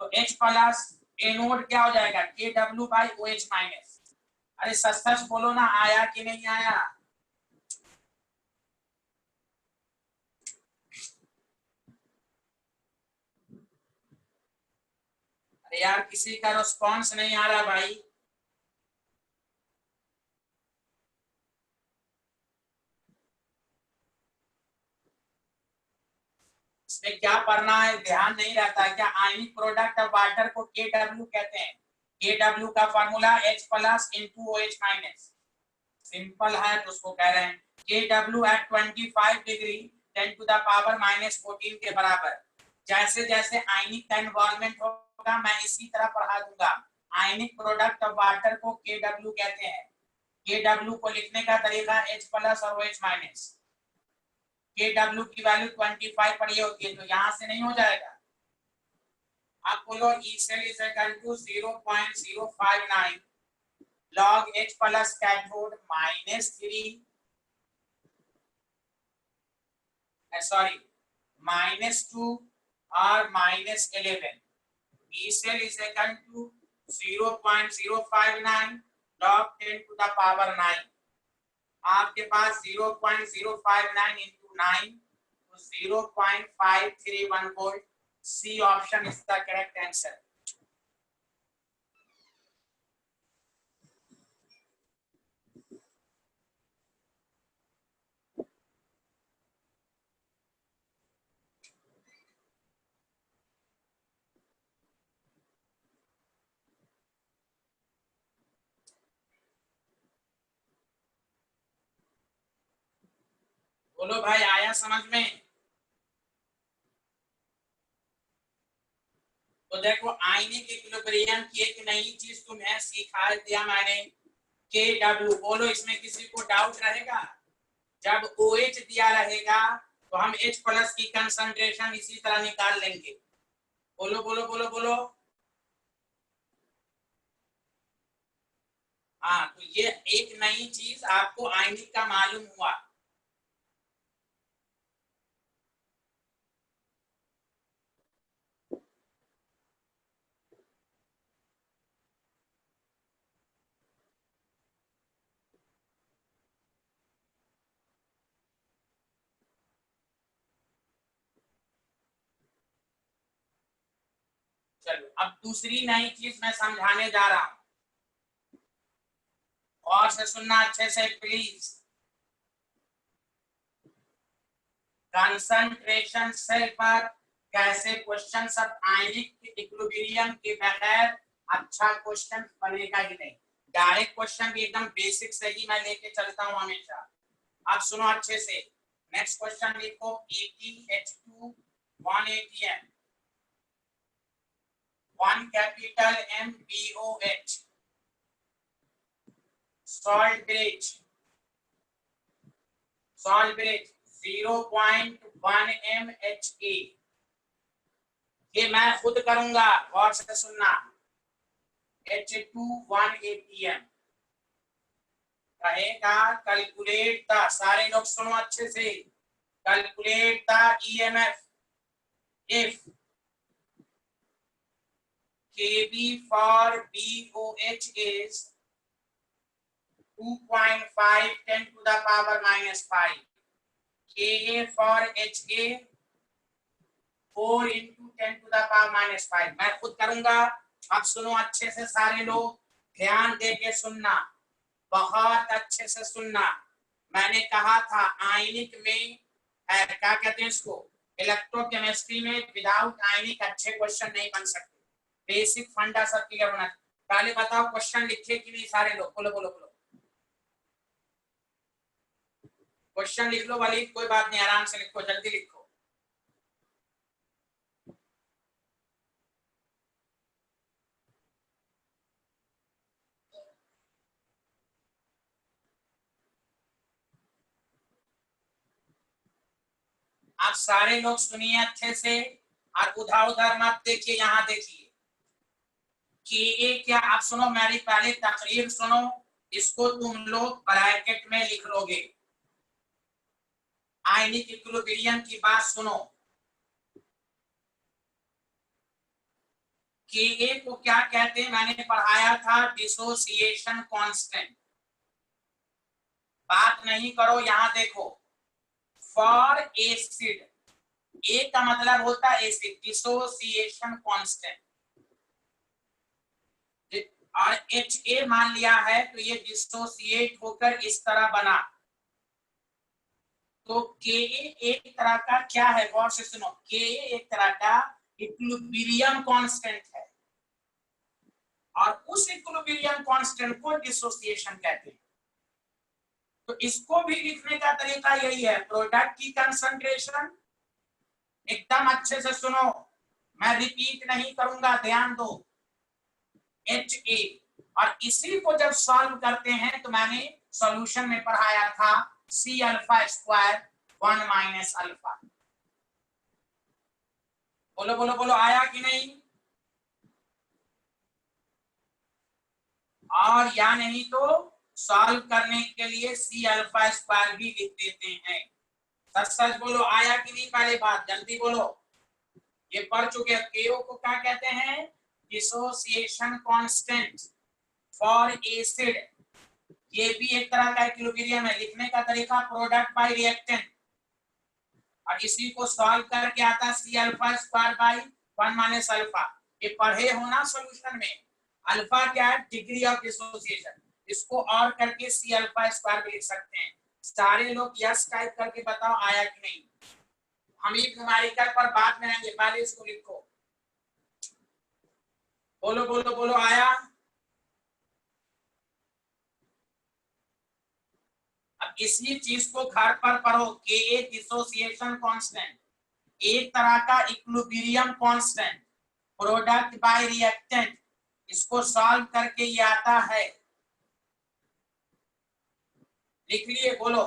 तो H प्लस एनोड क्या हो जाएगा KW बाई OH माइनस। अरे सच सच बोलो ना, आया कि नहीं आया? अरे यार किसी का रिस्पॉन्स नहीं आ रहा भाई। इसमें क्या पढ़ना है ध्यान नहीं रहता है क्या? आयनिक प्रोडक्ट ऑफ वाटर को KW कहते हैं। KW का formula H plus into OH minus, simple है तो उसको कह रहे हैं KW at 25 degree 10 to the power -14 के बराबर। जैसे जैसे आयनिक का इन्वॉल्वमेंट होगा मैं इसी तरह पढ़ा दूंगा। आयनिक प्रोडक्ट ऑफ वाटर को KW कहते हैं। KW को लिखने का तरीका H प्लस और OH माइनस। KW की वैल्यू 25 पर ये होती है, तो यहां से नहीं हो जाएगा। आप बोलो E cell is equal to 0.059 log H plus cathode -3, sorry -2 और -11। E cell is equal to 0.059 log 10 to the power 9। आपके पास 0.059 into 9 तो 0.531 volt. C option is the correct answer. बोलो भाई आया समझ में? तो देखो आयनिक इक्विलिब्रियम की एक नई चीज तुम्हें सिखा दिया मैंने, KW। बोलो इसमें किसी को डाउट रहेगा? जब OH दिया रहेगा तो हम H प्लस की कंसंट्रेशन इसी तरह निकाल लेंगे। बोलो बोलो बोलो बोलो। हाँ तो ये एक नई चीज आपको आयनिक का मालूम हुआ। चलो अब दूसरी नई चीज मैं समझाने जा रहा हूं, और से सुनना अच्छे से प्लीज। कंसंट्रेशन सेल पर कैसे क्वेश्चन सब आयनिक इक्विलिब्रियम के बगैर अच्छा क्वेश्चन बनेगा ही नहीं। डायरेक्ट क्वेश्चन भी एकदम बेसिक से ही मैं लेके चलता हूं हमेशा। आप सुनो अच्छे से। नेक्स्ट क्वेश्चन लिखो 80H2 180M 1 capital MbOH salt bridge 0.1 mHa। ये मैं खुद करूंगा, गौर से सुनना। H2 1 atm कहेगा कैलकुलेट द, सारे लोग सुनो अच्छे से, calculate the EMF if Kb for BOH is 2.5 10 to the power minus 5, Ka for Ha 4 into 10 to the power minus 5। मैं खुद करूंगा, अब सुनो अच्छे से सारे लोग, ध्यान दे के सुनना, बहुत अच्छे से सुनना। मैंने कहा था आयनिक में क्या कहते हैं इसको, इलेक्ट्रोकेमिस्ट्री में विदाउट आयनिक अच्छे क्वेश्चन नहीं बन सकते, बेसिक फंडा सब क्लियर होना। पहले बताओ क्वेश्चन लिखे कि नहीं सारे लोग, बोलो बोलो बोलो। क्वेश्चन लिख लो वलीद, कोई बात नहीं, आराम से लिखो, जल्दी लिखो। आप सारे लोग सुनिए अच्छे से और उधर उधर मत देखिए, यहाँ देखिए कि क्या। आप सुनो, मेरी पहले तकरीर सुनो, इसको तुम लोग ब्रैकेट में लिख लोगे। आयनिक इक्विलिब्रियम की बात सुनो, के को क्या कहते हैं, मैंने पढ़ाया था डिसोसिएशन कांस्टेंट। बात नहीं करो, यहाँ देखो, फॉर एसिड, ए का मतलब होता है एसिड, डिसोसिएशन कांस्टेंट, और Ha मान लिया है तो ये डिसोसिएट होकर इस तरह बना। तो Ka एक तरह का क्या है, गौर से सुनो, Ka एक तरह का इक्विलिब्रियम कांस्टेंट है, और उस इक्विलिब्रियम कांस्टेंट को डिसोसिएशन कहते हैं। तो इसको भी लिखने का तरीका यही है, प्रोडक्ट की कंसंट्रेशन, एकदम अच्छे से सुनो, मैं रिपीट नहीं करूंगा, ध्यान दो, Ha, और इसी को जब सॉल्व करते हैं तो मैंने सॉल्यूशन में पढ़ाया था C alpha square 1 minus alpha. बोलो बोलो बोलो, आया कि नहीं? और या नहीं तो सॉल्व करने के लिए C अल्फा स्क्वायर भी लिख देते हैं। सच सच बोलो, आया कि नहीं? पहले बात जल्दी बोलो, ये पढ़ चुके। केओ को क्या कहते हैं? Dissociation constant for acid. ये भी एक तरह का इक्विलिब्रियम है, लिखने का तरीका प्रोडक्ट बाय रिएक्टेंट, और इसी को सॉल्व करके आता C alpha square by 1 minus alpha. ये पढ़े हो ना सॉल्यूशन में। अल्फा क्या है? डिग्री ऑफ डिसोसिएशन, इसको और करके C अल्फा स्क्वायर भी लिख सकते हैं। सारे लोग यस टाइप करके बताओ आया कि नहीं। हमीद न्यूमेरिकल पर बाद में आएंगे, पहले इसको लिखो। बोलो बोलो बोलो, आया? अब इसी चीज को घर पर पढ़ो, के डिसोसिएशन कांस्टेंट, एक तरह का equilibrium constant, product bye reactant, इसको सॉल्व करके ये आता है। लिख लिए? बोलो।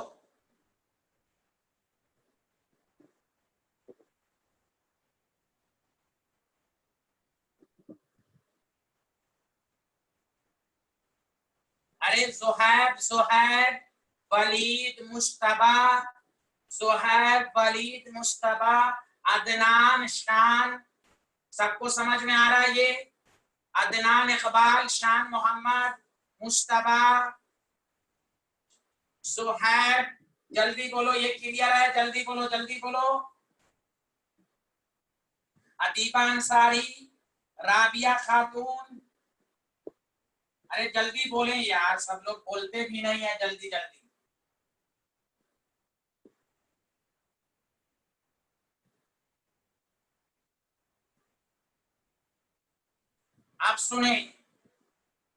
अरे जोहैब, जोहैब, वलीद, मुश्तबा, जोहैब, वलीद, मुश्तबा, अदनान, शान, सबको समझ में आ रहा है ये? अदनान, इकबाल, शान, मोहम्मद, मुश्तबा, जोहैब, जल्दी बोलो, ये क्लियर है? जल्दी बोलो, जल्दी बोलो। अदीबा अंसारी, राबिया खातून, अरे जल्दी बोलें यार, सब लोग बोलते भी नहीं है, जल्दी जल्दी। आप सुने,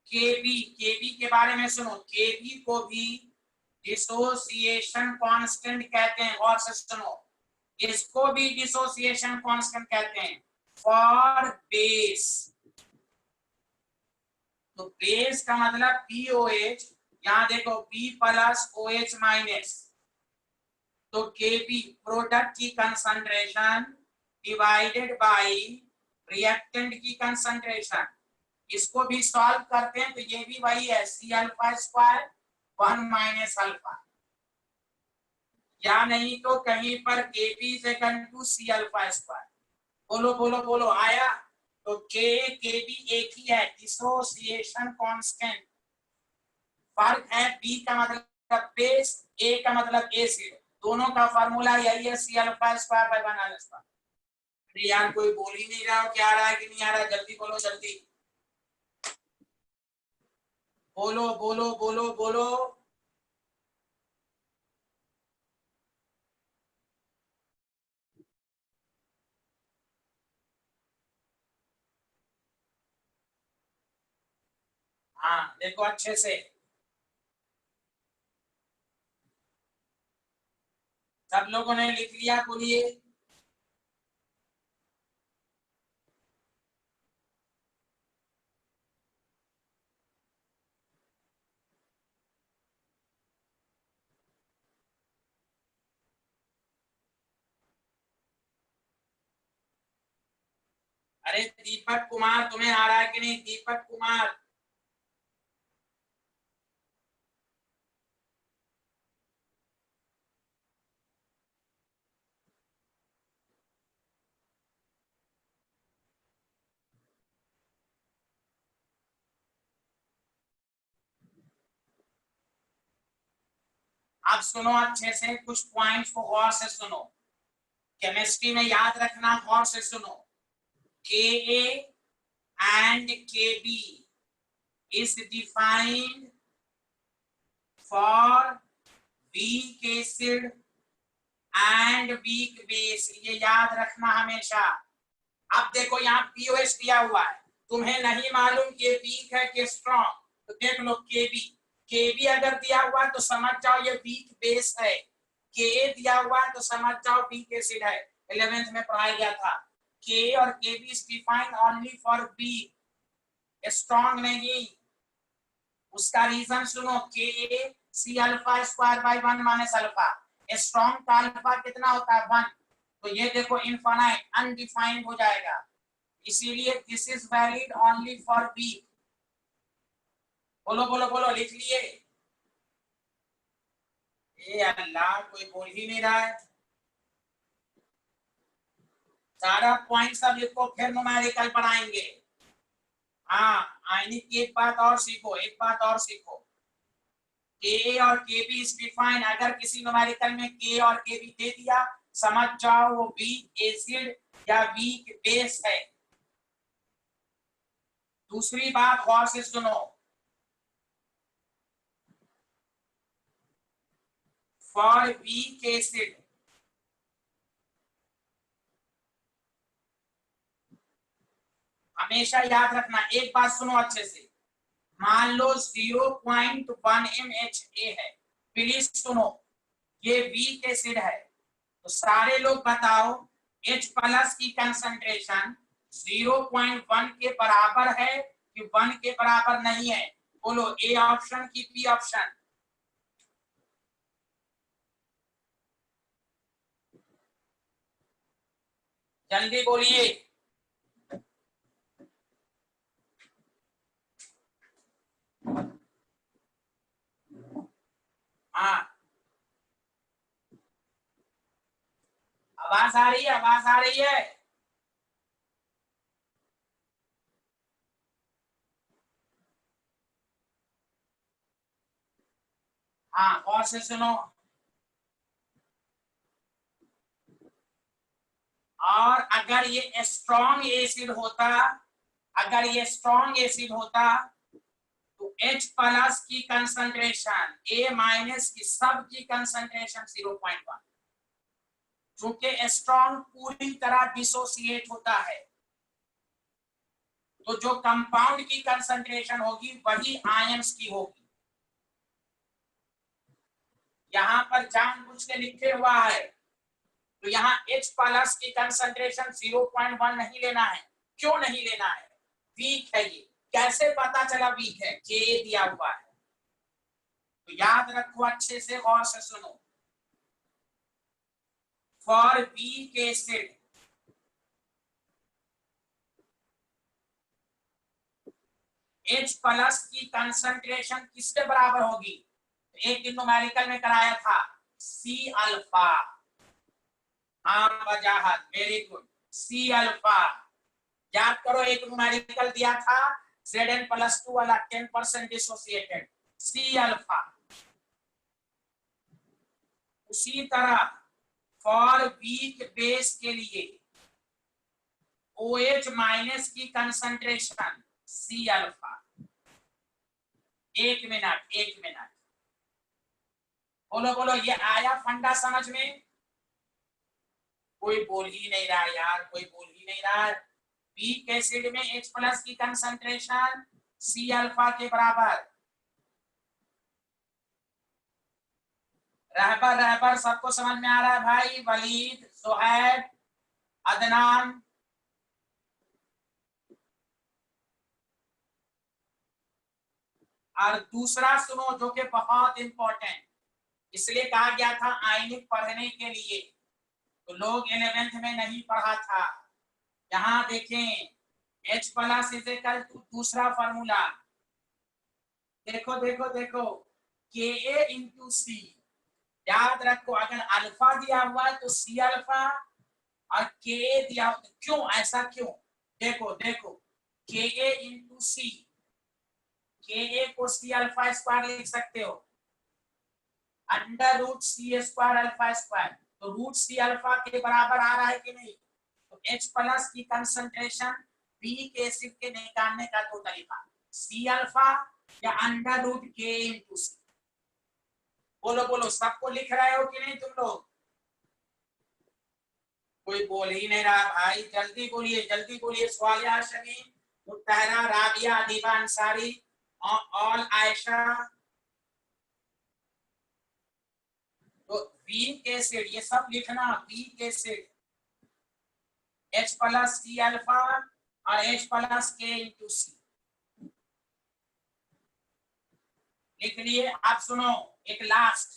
केबी के बारे में सुनो, केबी को भी डिसोसिएशन कांस्टेंट कहते हैं, और से सुनो, इसको भी डिसोसिएशन कांस्टेंट कहते हैं फॉर बेस। तो बेस का मतलब POH, यहां देखो P प्लस OH माइनस, तो Kb प्रोडक्ट की कंसंट्रेशन डिवाइडेड बाय रिएक्टेंट की कंसंट्रेशन, इसको भी सॉल्व करते हैं तो ये भी वही है C alpha square 1 minus alpha, या नहीं तो कहीं पर Kb is equal to C alpha square. बोलो बोलो बोलो आया। तो Kb एक ही है, डिसोसिएशन कांस्टेंट, फर्क है B का मतलब बेस, A का मतलब एसिड, दोनों का फार्मूला यही है C alpha square by 1 alpha. यार कोई बोल ही नहीं रहा हो क्या आ रहा है कि नहीं आ रहा, जल्दी बोलो जल्दी, बोलो बोलो बोलो बोलो। हाँ देखो अच्छे से, सब लोगों ने लिख लिया, बोलिए। अरे दीपक कुमार तुम्हें आ रहा है कि नहीं, दीपक कुमार? अब सुनो अच्छे से, कुछ पॉइंट्स को गौर से सुनो, केमिस्ट्री में याद रखना, गौर से सुनो। Ka and Kb is defined for weak acid and weak base, ये याद रखना हमेशा। अब देखो यहाँ पीओएच दिया हुआ है, तुम्हें नहीं मालूम कि वीक है कि स्ट्रॉन्ग, तो देख लो केबी, केबी अगर दिया हुआ तो समझ जाओ ये वीक बेस है, के दिया हुआ तो समझ जाओ वीक एसिड है, 11th में पढ़ाया गया था। के और KB is defined only for weak, strong नहीं। उसका रीजन सुनो, K C alpha square by 1 minus alpha, strong का अल्फा कितना होता है 1, तो ये देखो इनफाइनाइट अनडिफाइंड हो जाएगा, इसीलिए this is valid only for weak. बोलो बोलो बोलो, लिख लिए? ये अल्लाह कोई बोल ही नहीं रहा है, सारा पॉइंट सब लिखो, फिर न्यूमेरिकल पढ़ाएंगे। हाँ आयनिक की एक बात और सीखो, एक बात और सीखो, के और के बी इज डिफाइंड, अगर किसी न्यूमेरिकल में के और के बी दे दिया समझ जाओ वो वीक एसिड या वीक बेस है। दूसरी बात गौर से सुनो, फॉर वीक एसिड हमेशा याद रखना, एक बात सुनो अच्छे से, मान लो 0.1 MHA है, प्लीज सुनो, ये वीक एसिड है, तो सारे लोग बताओ H प्लस की कंसंट्रेशन 0.1 के बराबर है कि 1 के बराबर नहीं है? बोलो ए ऑप्शन की बी ऑप्शन? जल्दी बोलिए। हाँ आवाज आ रही है, आवाज आ रही है? हाँ और से सुनो, और अगर ये स्ट्रॉन्ग एसिड होता, अगर ये स्ट्रॉन्ग एसिड होता तो H प्लस की कंसंट्रेशन A माइनस की सब की कंसंट्रेशन 0.1, चूंकि स्ट्रॉन्ग पूरी तरह डिसोसिएट होता है, तो जो कंपाउंड की कंसंट्रेशन होगी वही आयंस की होगी। यहां पर जानबूझ के लिखे हुआ है, तो यहाँ H प्लस की कंसंट्रेशन 0.1 नहीं लेना है। क्यों नहीं लेना है? वीक है ये, कैसे पता चला वीक है? K दिया हुआ है, तो याद रखो अच्छे से, गौर से सुनो, for weak acid H plus की कंसंट्रेशन किसके बराबर होगी? एक दिन न्यूमेरिकल में कराया था C अल्फा। हाँ वजाहत, वेरी गुड, C अल्फा याद करो। एक न्यूमेरिकल दिया था Zn+2 वाला 10% डिसोसिएटेड, C अल्फा। उसी तरह फॉर वीक बेस के लिए OH माइनस की कंसंट्रेशन C अल्फा। एक मिनट बोलो बोलो, ये आया फंडा समझ में? कोई बोल ही नहीं रहा यार, कोई बोल ही नहीं रहा। वीक एसिड में H प्लस की कंसंट्रेशन C अल्फा के बराबर। रहबर सबको समझ में आ रहा है भाई? वलीद, सुहैब, अदनान, और दूसरा सुनो जो कि बहुत इंपॉर्टेंट, इसलिए कहा गया था आयनिक पढ़ने के लिए, तो लोग 11th में नहीं पढ़ा था। यहां देखें H plus is equal to दूसरा फॉर्मूला, देखो Ka इंटू सी। याद रखो अगर अल्फा दिया हुआ है तो C अल्फा, और Ka दिया हुआ, क्यों ऐसा क्यों? देखो Ka इंटू सी, Ka को C अल्फा स्क्वायर लिख सकते हो, under root C square alpha square, तो रूट C अल्फा के बराबर आ रहा है कि नहीं? तो H प्लस की कंसंट्रेशन वीक एसिड के निकालने का दो तरीका, C अल्फा या under root K into C. बोलो सबको लिख रहे हो कि नहीं तुम लोग? कोई बोल ही नहीं रहा भाई, जल्दी बोलिए। स्वालिया, शमीम, मुत्तहरा, राबिया, अदीबा अंसारी, ऑल आयशा। तो वीक एसिड ये सब लिखना, weak acid H plus C alpha और H प्लस K इंटू सी लिख लिए। आप सुनो एक लास्ट,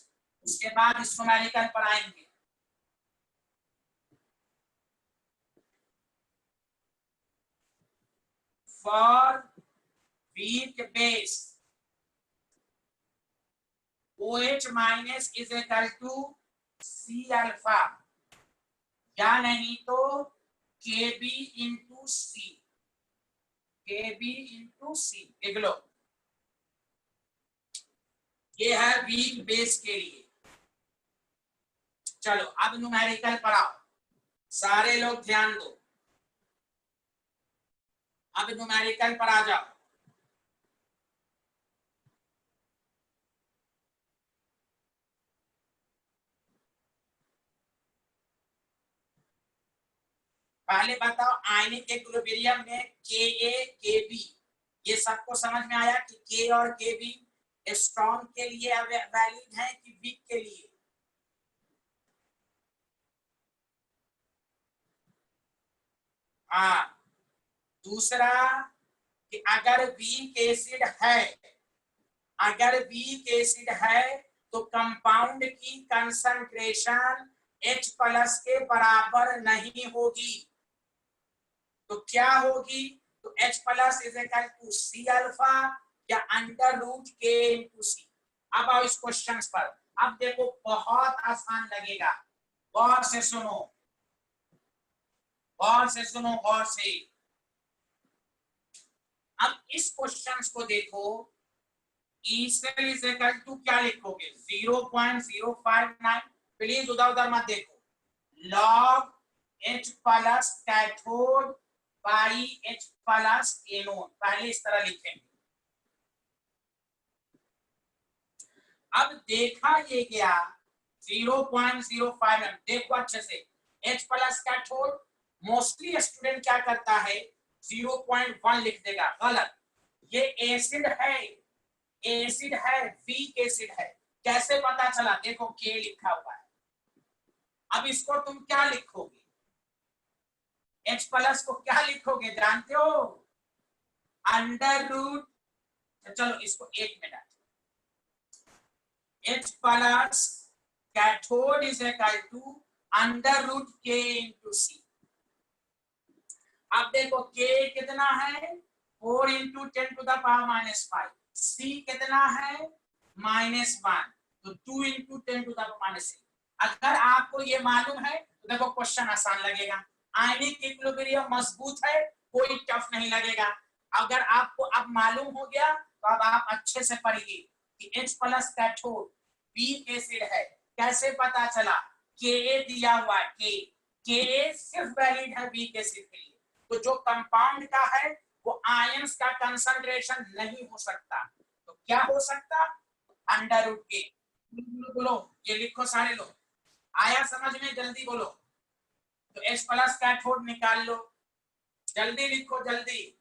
उसके बाद इस न्यूमेरिकल पर आएंगे। For weak base OH minus is equal to C alpha, या नहीं तो Kb इंटू सी, लिख लो। ये है वीक बेस के लिए। चलो अब न्यूमेरिकल पर आओ, सारे लोग ध्यान दो, अब न्यूमेरिकल पर आ जाओ। पहले बताओ आयनिक इक्विलिब्रियम में Ka Kb, ये सबको समझ में आया कि K और Kb स्ट्रॉन्ग के लिए वैलिड है कि वीक के लिए? हाँ, दूसरा कि अगर वीक एसिड है तो कंपाउंड की कंसंट्रेशन H प्लस के बराबर नहीं होगी, तो क्या होगी? तो H plus is equal to C alpha या under root K into C. अब आओ इस क्वेश्चन पर, अब देखो बहुत आसान लगेगा, गौर से सुनो, गौर से। अब इस क्वेश्चन को देखो, E cell is equal to क्या लिखोगे? 0.059, प्लीज उधर मत देखो, log H plus cathode by H plus anode, पहले इस तरह लिखेंगे। अब देखा ये गया 0.05, देखो अच्छे से, H plus cathode, mostly student क्या करता है 0.1 लिख देगा, गलत। ये एसिड है, वीक एसिड है, कैसे पता चला? देखो K लिखा हुआ है। अब इसको तुम क्या लिखोगे? H प्लस को क्या लिखोगे जानते हो? अंडर रूट, चलो इसको एक minute, H plus cathode is equal to under root के इंटू सी। अब देखो k कितना है 4 into 10 to the power -5, c कितना है -1, तो 2 इंटू 10 टू द पावर -6। अगर आपको ये मालूम है तो देखो क्वेश्चन आसान लगेगा। आयनिक इक्विलिब्रियम मजबूत है, कोई टफ नहीं लगेगा। अगर आपको अब मालूम हो गया तो अब आप अच्छे से पढ़िए कि H plus cathode weak acid है। कैसे पता चला? Ka दिया हुआ है, Ka सिर्फ वैलिड है वीक एसिड के लिए। तो जो कंपाउंड का है वो आयंस का कंसंट्रेशन नहीं हो सकता, तो क्या हो सकता? अंडर रूट के। बोलो, ये लिखो सारे लोग, आया समझ में? जल्दी बोलो। तो H प्लस कैथोड निकाल लो, जल्दी लिखो जल्दी।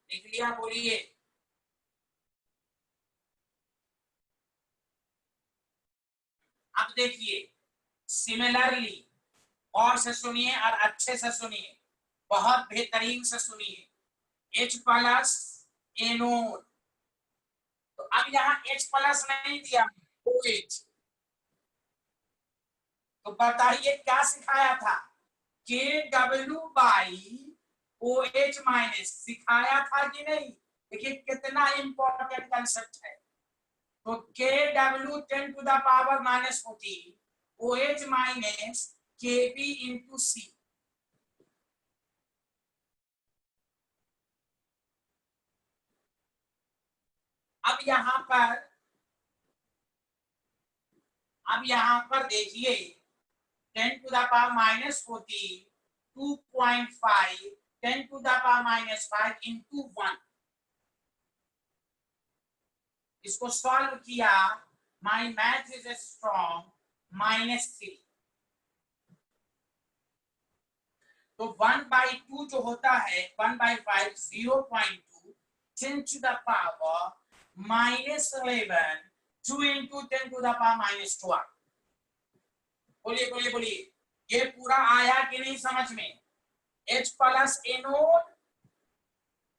लिख लिया? बोलिए। अब देखिए, सिमिलरली और से सुनिए और अच्छे से सुनिए, बहुत बेहतरीन से सुनिए। H प्लस एनोड, तो अब यहाँ H प्लस नहीं दिया, OH, तो बताइए क्या सिखाया था? KW बाई OH माइनस सिखाया था कि नहीं? देखिए कितना इंपॉर्टेंट कंसेप्ट है। तो KW 10 to the power -14, OH minus KB into C। अब यहाँ पर देखिए 10 to the power -14, 2.5, 10 to the power -5 into 1, इसको सॉल्व किया, माय मैथ इज स्ट्रॉन्ग, -3। तो 1/2 जो होता है 1/5, 0.2, 10 to the power -11, 2 into 10 to the power -12। बोलिए बोलिए बोलिए, ये पूरा आया कि नहीं समझ में? H प्लस एनोड,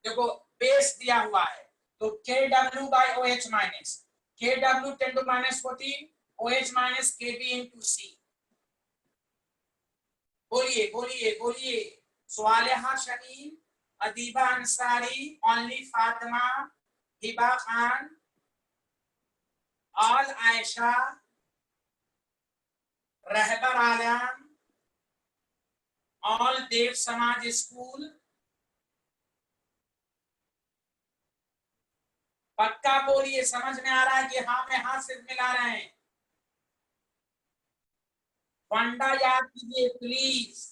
देखो बेस दिया हुआ है, तो KW by OH minus, KW 10 to -14, OH minus KB into C। बोलिए बोलिए बोलिए। Swaliha Shamim, Adiba Ansari, only Fatima, Hiba Khan, all Ayesha, Rahbar Alam, all Dev Samaj school. पक्का बोलिए, समझ में आ रहा है कि हाँ में हाँ सिर्फ मिला रहे हैं? फंडा याद कीजिए प्लीज,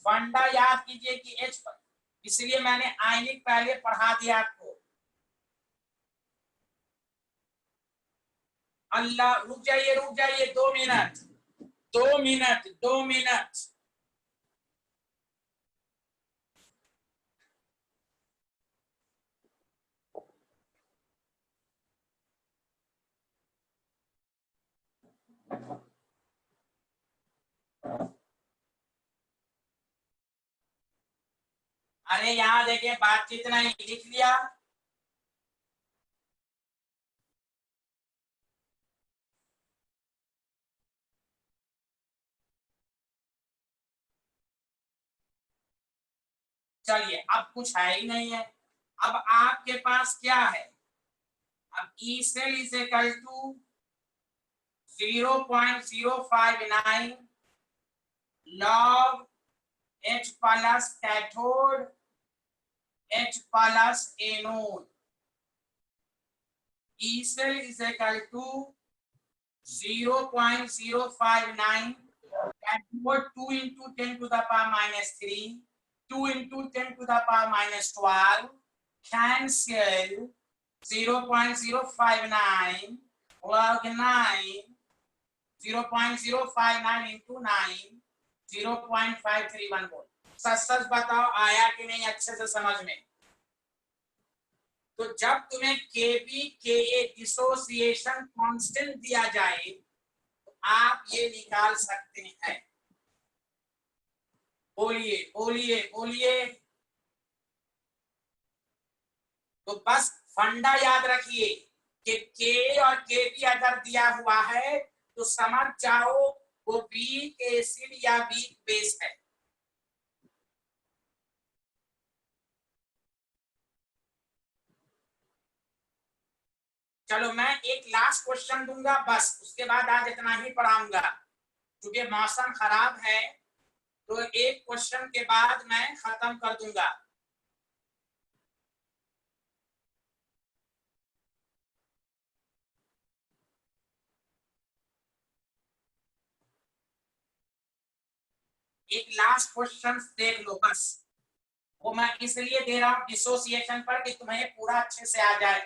फंडा याद कीजिए कि H पर, इसलिए मैंने आयनिक पहले पढ़ा दिया आपको। अल्लाह, रुक जाइए 2 मिनट, 2 मिनट, 2 मिनट। अरे यहाँ देखिए, बातचीत नहीं, लिख लिया? चलिए, अब कुछ है ही नहीं है। अब आपके पास क्या है? अब E cell is equal to 0.059 log H plus cathode, H plus anode. E cell is equal to 0.059 cathode 2 into 10 to the power -3, 2 into 10 to the power -12, cancel 0.059 log 9, 0.059 into 9, 0.531 volt. सच सच बताओ आया कि नहीं अच्छे से समझ में। तो जब तुम्हें केबी के डिसोसिएशन कांस्टेंट दिया जाए तो आप ये निकाल सकते हैं। बोलिए बोलिए बोलिए। तो बस फंडा याद रखिए कि के और के भी अगर दिया हुआ है तो समझ जाओ वो वीक एसिड या वीक बेस है। चलो मैं एक लास्ट क्वेश्चन दूंगा बस, उसके बाद आज इतना ही पढ़ाऊंगा क्योंकि मौसम खराब है। तो एक क्वेश्चन के बाद मैं खत्म कर दूंगा। एक लास्ट क्वेश्चन देख लो बस, वो मैं इसलिए दे रहा हूं डिसोसिएशन पर कि तुम्हें पूरा अच्छे से आ जाए।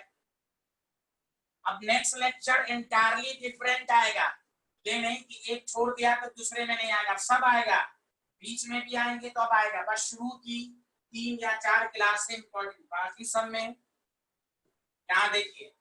अब नेक्स्ट लेक्चर इंटायरली डिफरेंट आएगा, ये नहीं कि एक छोड़ दिया तो दूसरे में नहीं आएगा, सब आएगा, बीच में भी आएंगे तो अब आएगा। बस शुरू की 3 या 4 क्लास से इंपॉर्टेंट, बाकी सब में यहाँ देखिए।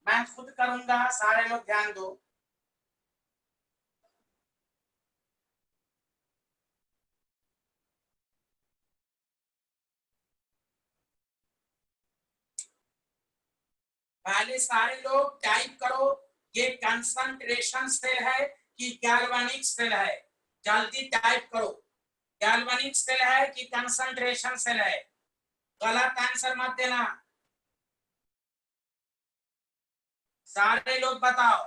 मैं खुद करूंगा, सारे लोग ध्यान दो। पहले सारे लोग टाइप करो ये कंसंट्रेशन सेल है कि गैल्वेनिक सेल है, जल्दी टाइप करो। गैल्वेनिक सेल है कि कंसंट्रेशन सेल है? गलत आंसर मत देना, सारे लोग बताओ।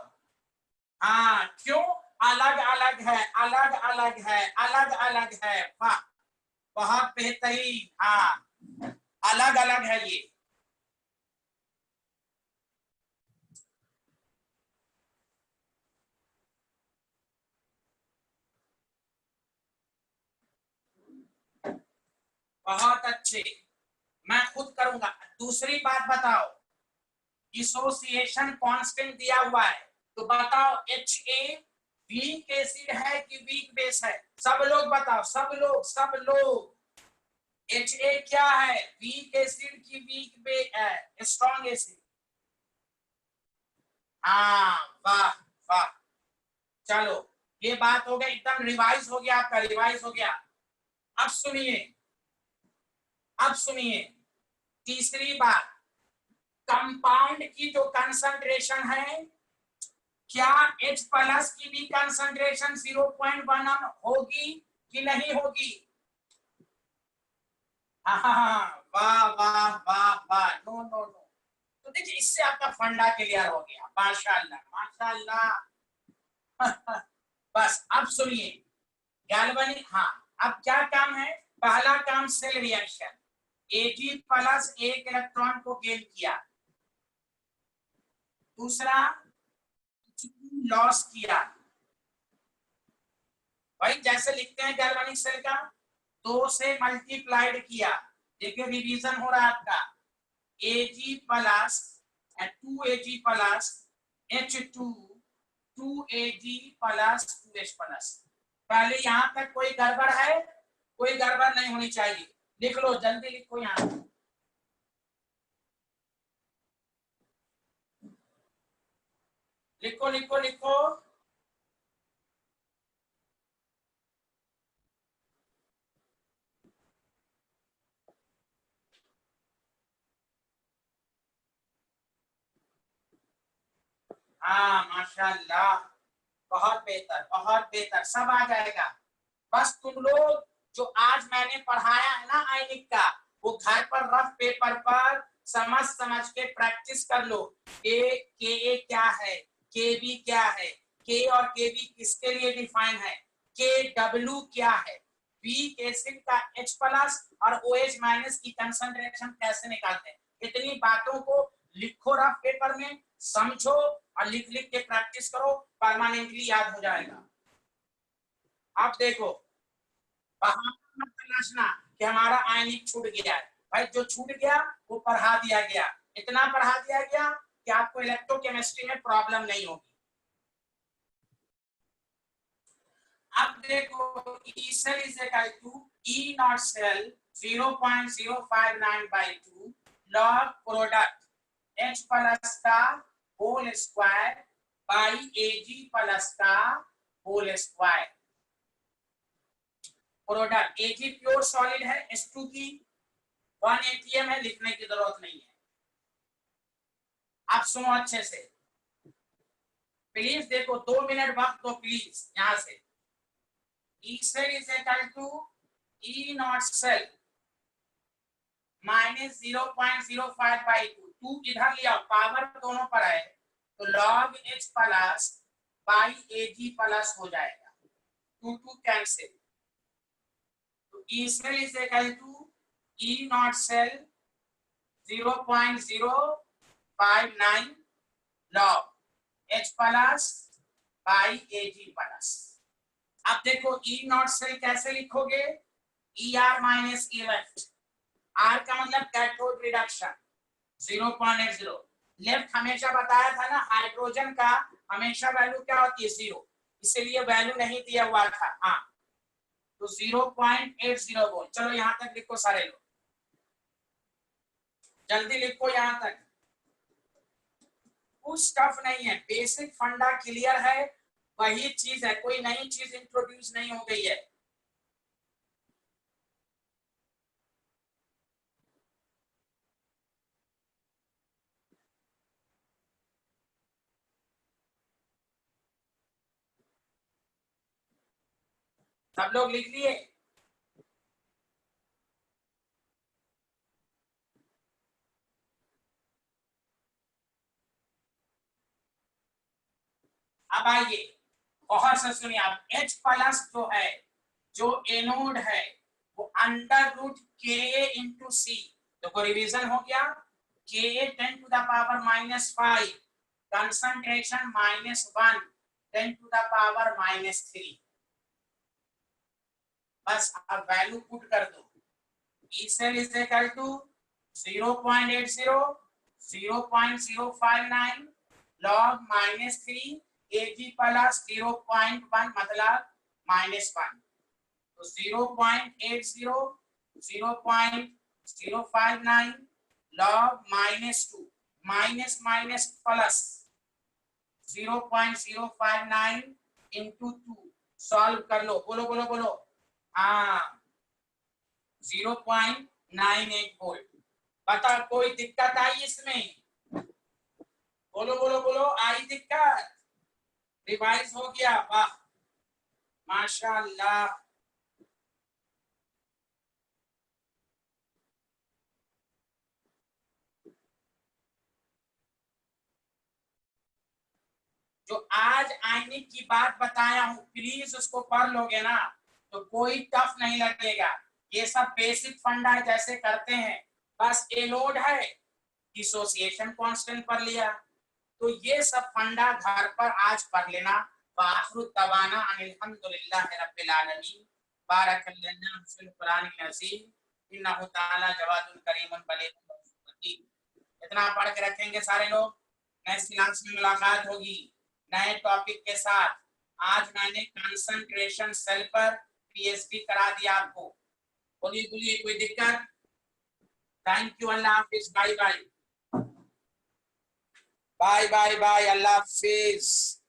हाँ क्यों? अलग अलग है, अलग अलग है, अलग अलग है। वाह बहुत बेहतरीन। हाँ अलग अलग है ये। बहुत अच्छे, मैं खुद करूंगा। दूसरी बात बताओ, डिसोसिएशन कांस्टेंट दिया हुआ है तो बताओ Ha वीक एसिड है कि वीक बेस है? सब लोग बताओ, सब लोग सब लोग। Ha क्या है, वीक एसिड की वीक बेस, स्ट्रॉन्ग एसिड? हाँ वाह वाह। चलो ये बात हो गई, एकदम रिवाइज हो गया आपका, रिवाइज हो गया। अब सुनिए, अब सुनिए तीसरी बात, कंपाउंड की जो कंसंट्रेशन है, क्या H+ की भी कंसंट्रेशन 0.1 होगी कि नहीं होगी? हाँ वाह वाह वाह वाह, नो नो नो। तो देखिए इससे आपका फंडा क्लियर हो गया, माशाल्लाह माशाल्लाह। बस अब सुनिए गैल्वेनिक। हाँ अब क्या काम है? पहला काम सेल रिएक्शन, Ag+ एक इलेक्ट्रॉन को गेन किया, दूसरा लॉस किया। भाई जैसे लिखते हैं गैल्वेनिक सेल का, 2 से मल्टीप्लाइड किया। देखिए रिवीजन हो रहा है आपका, Ag+ 2Ag+ H2 2Ag+ 2H+। पहले यहां तक कोई गड़बड़ है? कोई गड़बड़ नहीं होनी चाहिए। लिख लो जल्दी, लिखो यहाँ, लिखो लिखो लिखो। हाँ माशाल्लाह, बहुत बेहतर बहुत बेहतर, सब आ जाएगा। बस तुम लोग जो आज मैंने पढ़ाया है ना आयनिक का, वो घर पर रफ पेपर पर समझ समझ के प्रैक्टिस कर लो। के क्या है, के बी क्या है, के और के बी किसके लिए डिफाइन है, के डब्ल्यू क्या है, वीक एसिड का H प्लस और OH माइनस की कंसंट्रेशन कैसे निकालते हैं। इतनी बातों को लिखो रफ पेपर में, समझो और लिख लिख के प्रैक्टिस करो, परमानेंटली याद हो जाएगा। अब देखो, मत तलाशना कि हमारा आयनिक छूट गया है। भाई जो छूट गया वो पढ़ा दिया गया, इतना पढ़ा दिया गया कि आपको इलेक्ट्रोकेमिस्ट्री में प्रॉब्लम नहीं होगी। अब देखो, E cell is equal to E naught cell 0.059/2 log product H plus का whole square by Ag plus का whole square. Product Ag pure solid है, H2 की 1 atm है, लिखने की जरूरत नहीं है। आप सुनो अच्छे से प्लीज, देखो 2 मिनट वक्त दो प्लीज। यहां से E cell is equal to E naught cell minus 0.05/2, 2 इधर लिया, पावर दोनों पर है तो log H plus by Ag plus हो जाएगा, 2 कैंसिल। तो E cell is equal to E naught cell 0.059 log H plus by Ag plus. अब देखो E naught cell कैसे लिखोगे, ER minus E left, R का मतलब कैथोड रिडक्शन 0.80। लेफ्ट हमेशा बताया था ना, हाइड्रोजन का हमेशा वैल्यू क्या होती है, 0, इसलिए वैल्यू नहीं दिया हुआ था। हाँ तो 0.80 बोल। चलो यहां तक लिखो सारे लोग, जल्दी लिखो यहां तक, कुछ टफ नहीं है, बेसिक फंडा क्लियर है, वही चीज है, कोई नई चीज इंट्रोड्यूस नहीं हो गई है। सब लोग लिख लिए? अब आइए बहुत से सुनिए आप, H प्लस जो है, जो एनोड है, वो अंडर रूट के इंटू सी, तो रिवीजन हो गया, के 10⁻⁻5 कंसंट्रेशन -1 10⁻⁻3। बस अब वैल्यू पुट कर दो, E cell is equal to 0.80 0.059 log -3 Ag plus 0.1 मतलब -1, तो 0.80 0.059 log -2 minus minus plus 0.059 into 2, solve कर लो, बोलो बोलो बोलो। हाँ 0.98 वोल्ट। बता कोई दिक्कत आई इसमें, बोलो बोलो बोलो, आई दिक्कत? रिवाइज हो गया, वाह माशाअल्लाह। जो आज आयनिक की बात बताया हूं, प्लीज उसको पढ़ लोगे ना तो कोई टफ नहीं लगेगा। ये सब बेसिक फंडा जैसे करते हैं, बस एनोड है, डिसोसिएशन कांस्टेंट पढ़ लिया, तो ये सब फंडा घर पर आज पढ़ लेना। वाखिर दवाना अल्हम्दुलिल्लाह रब्बिल आलमीन, बारकल्लाहु फिल कुरानिल अज़ीम इन्नहु तआला जवादुल करीमुन बलीगुल हकीम। इतना पढ़ के रखेंगे सारे लोग, नेक्स्ट क्लास में मुलाकात होगी नए टॉपिक के साथ। आज मैंने कंसंट्रेशन सेल पर पीएचडी करा दिया आपको। बोलिए बोलिए, कोई दिक्कत? थैंक यू, अल्लाह हाफिज, bye bye bye bye bye, Allah हाफिज।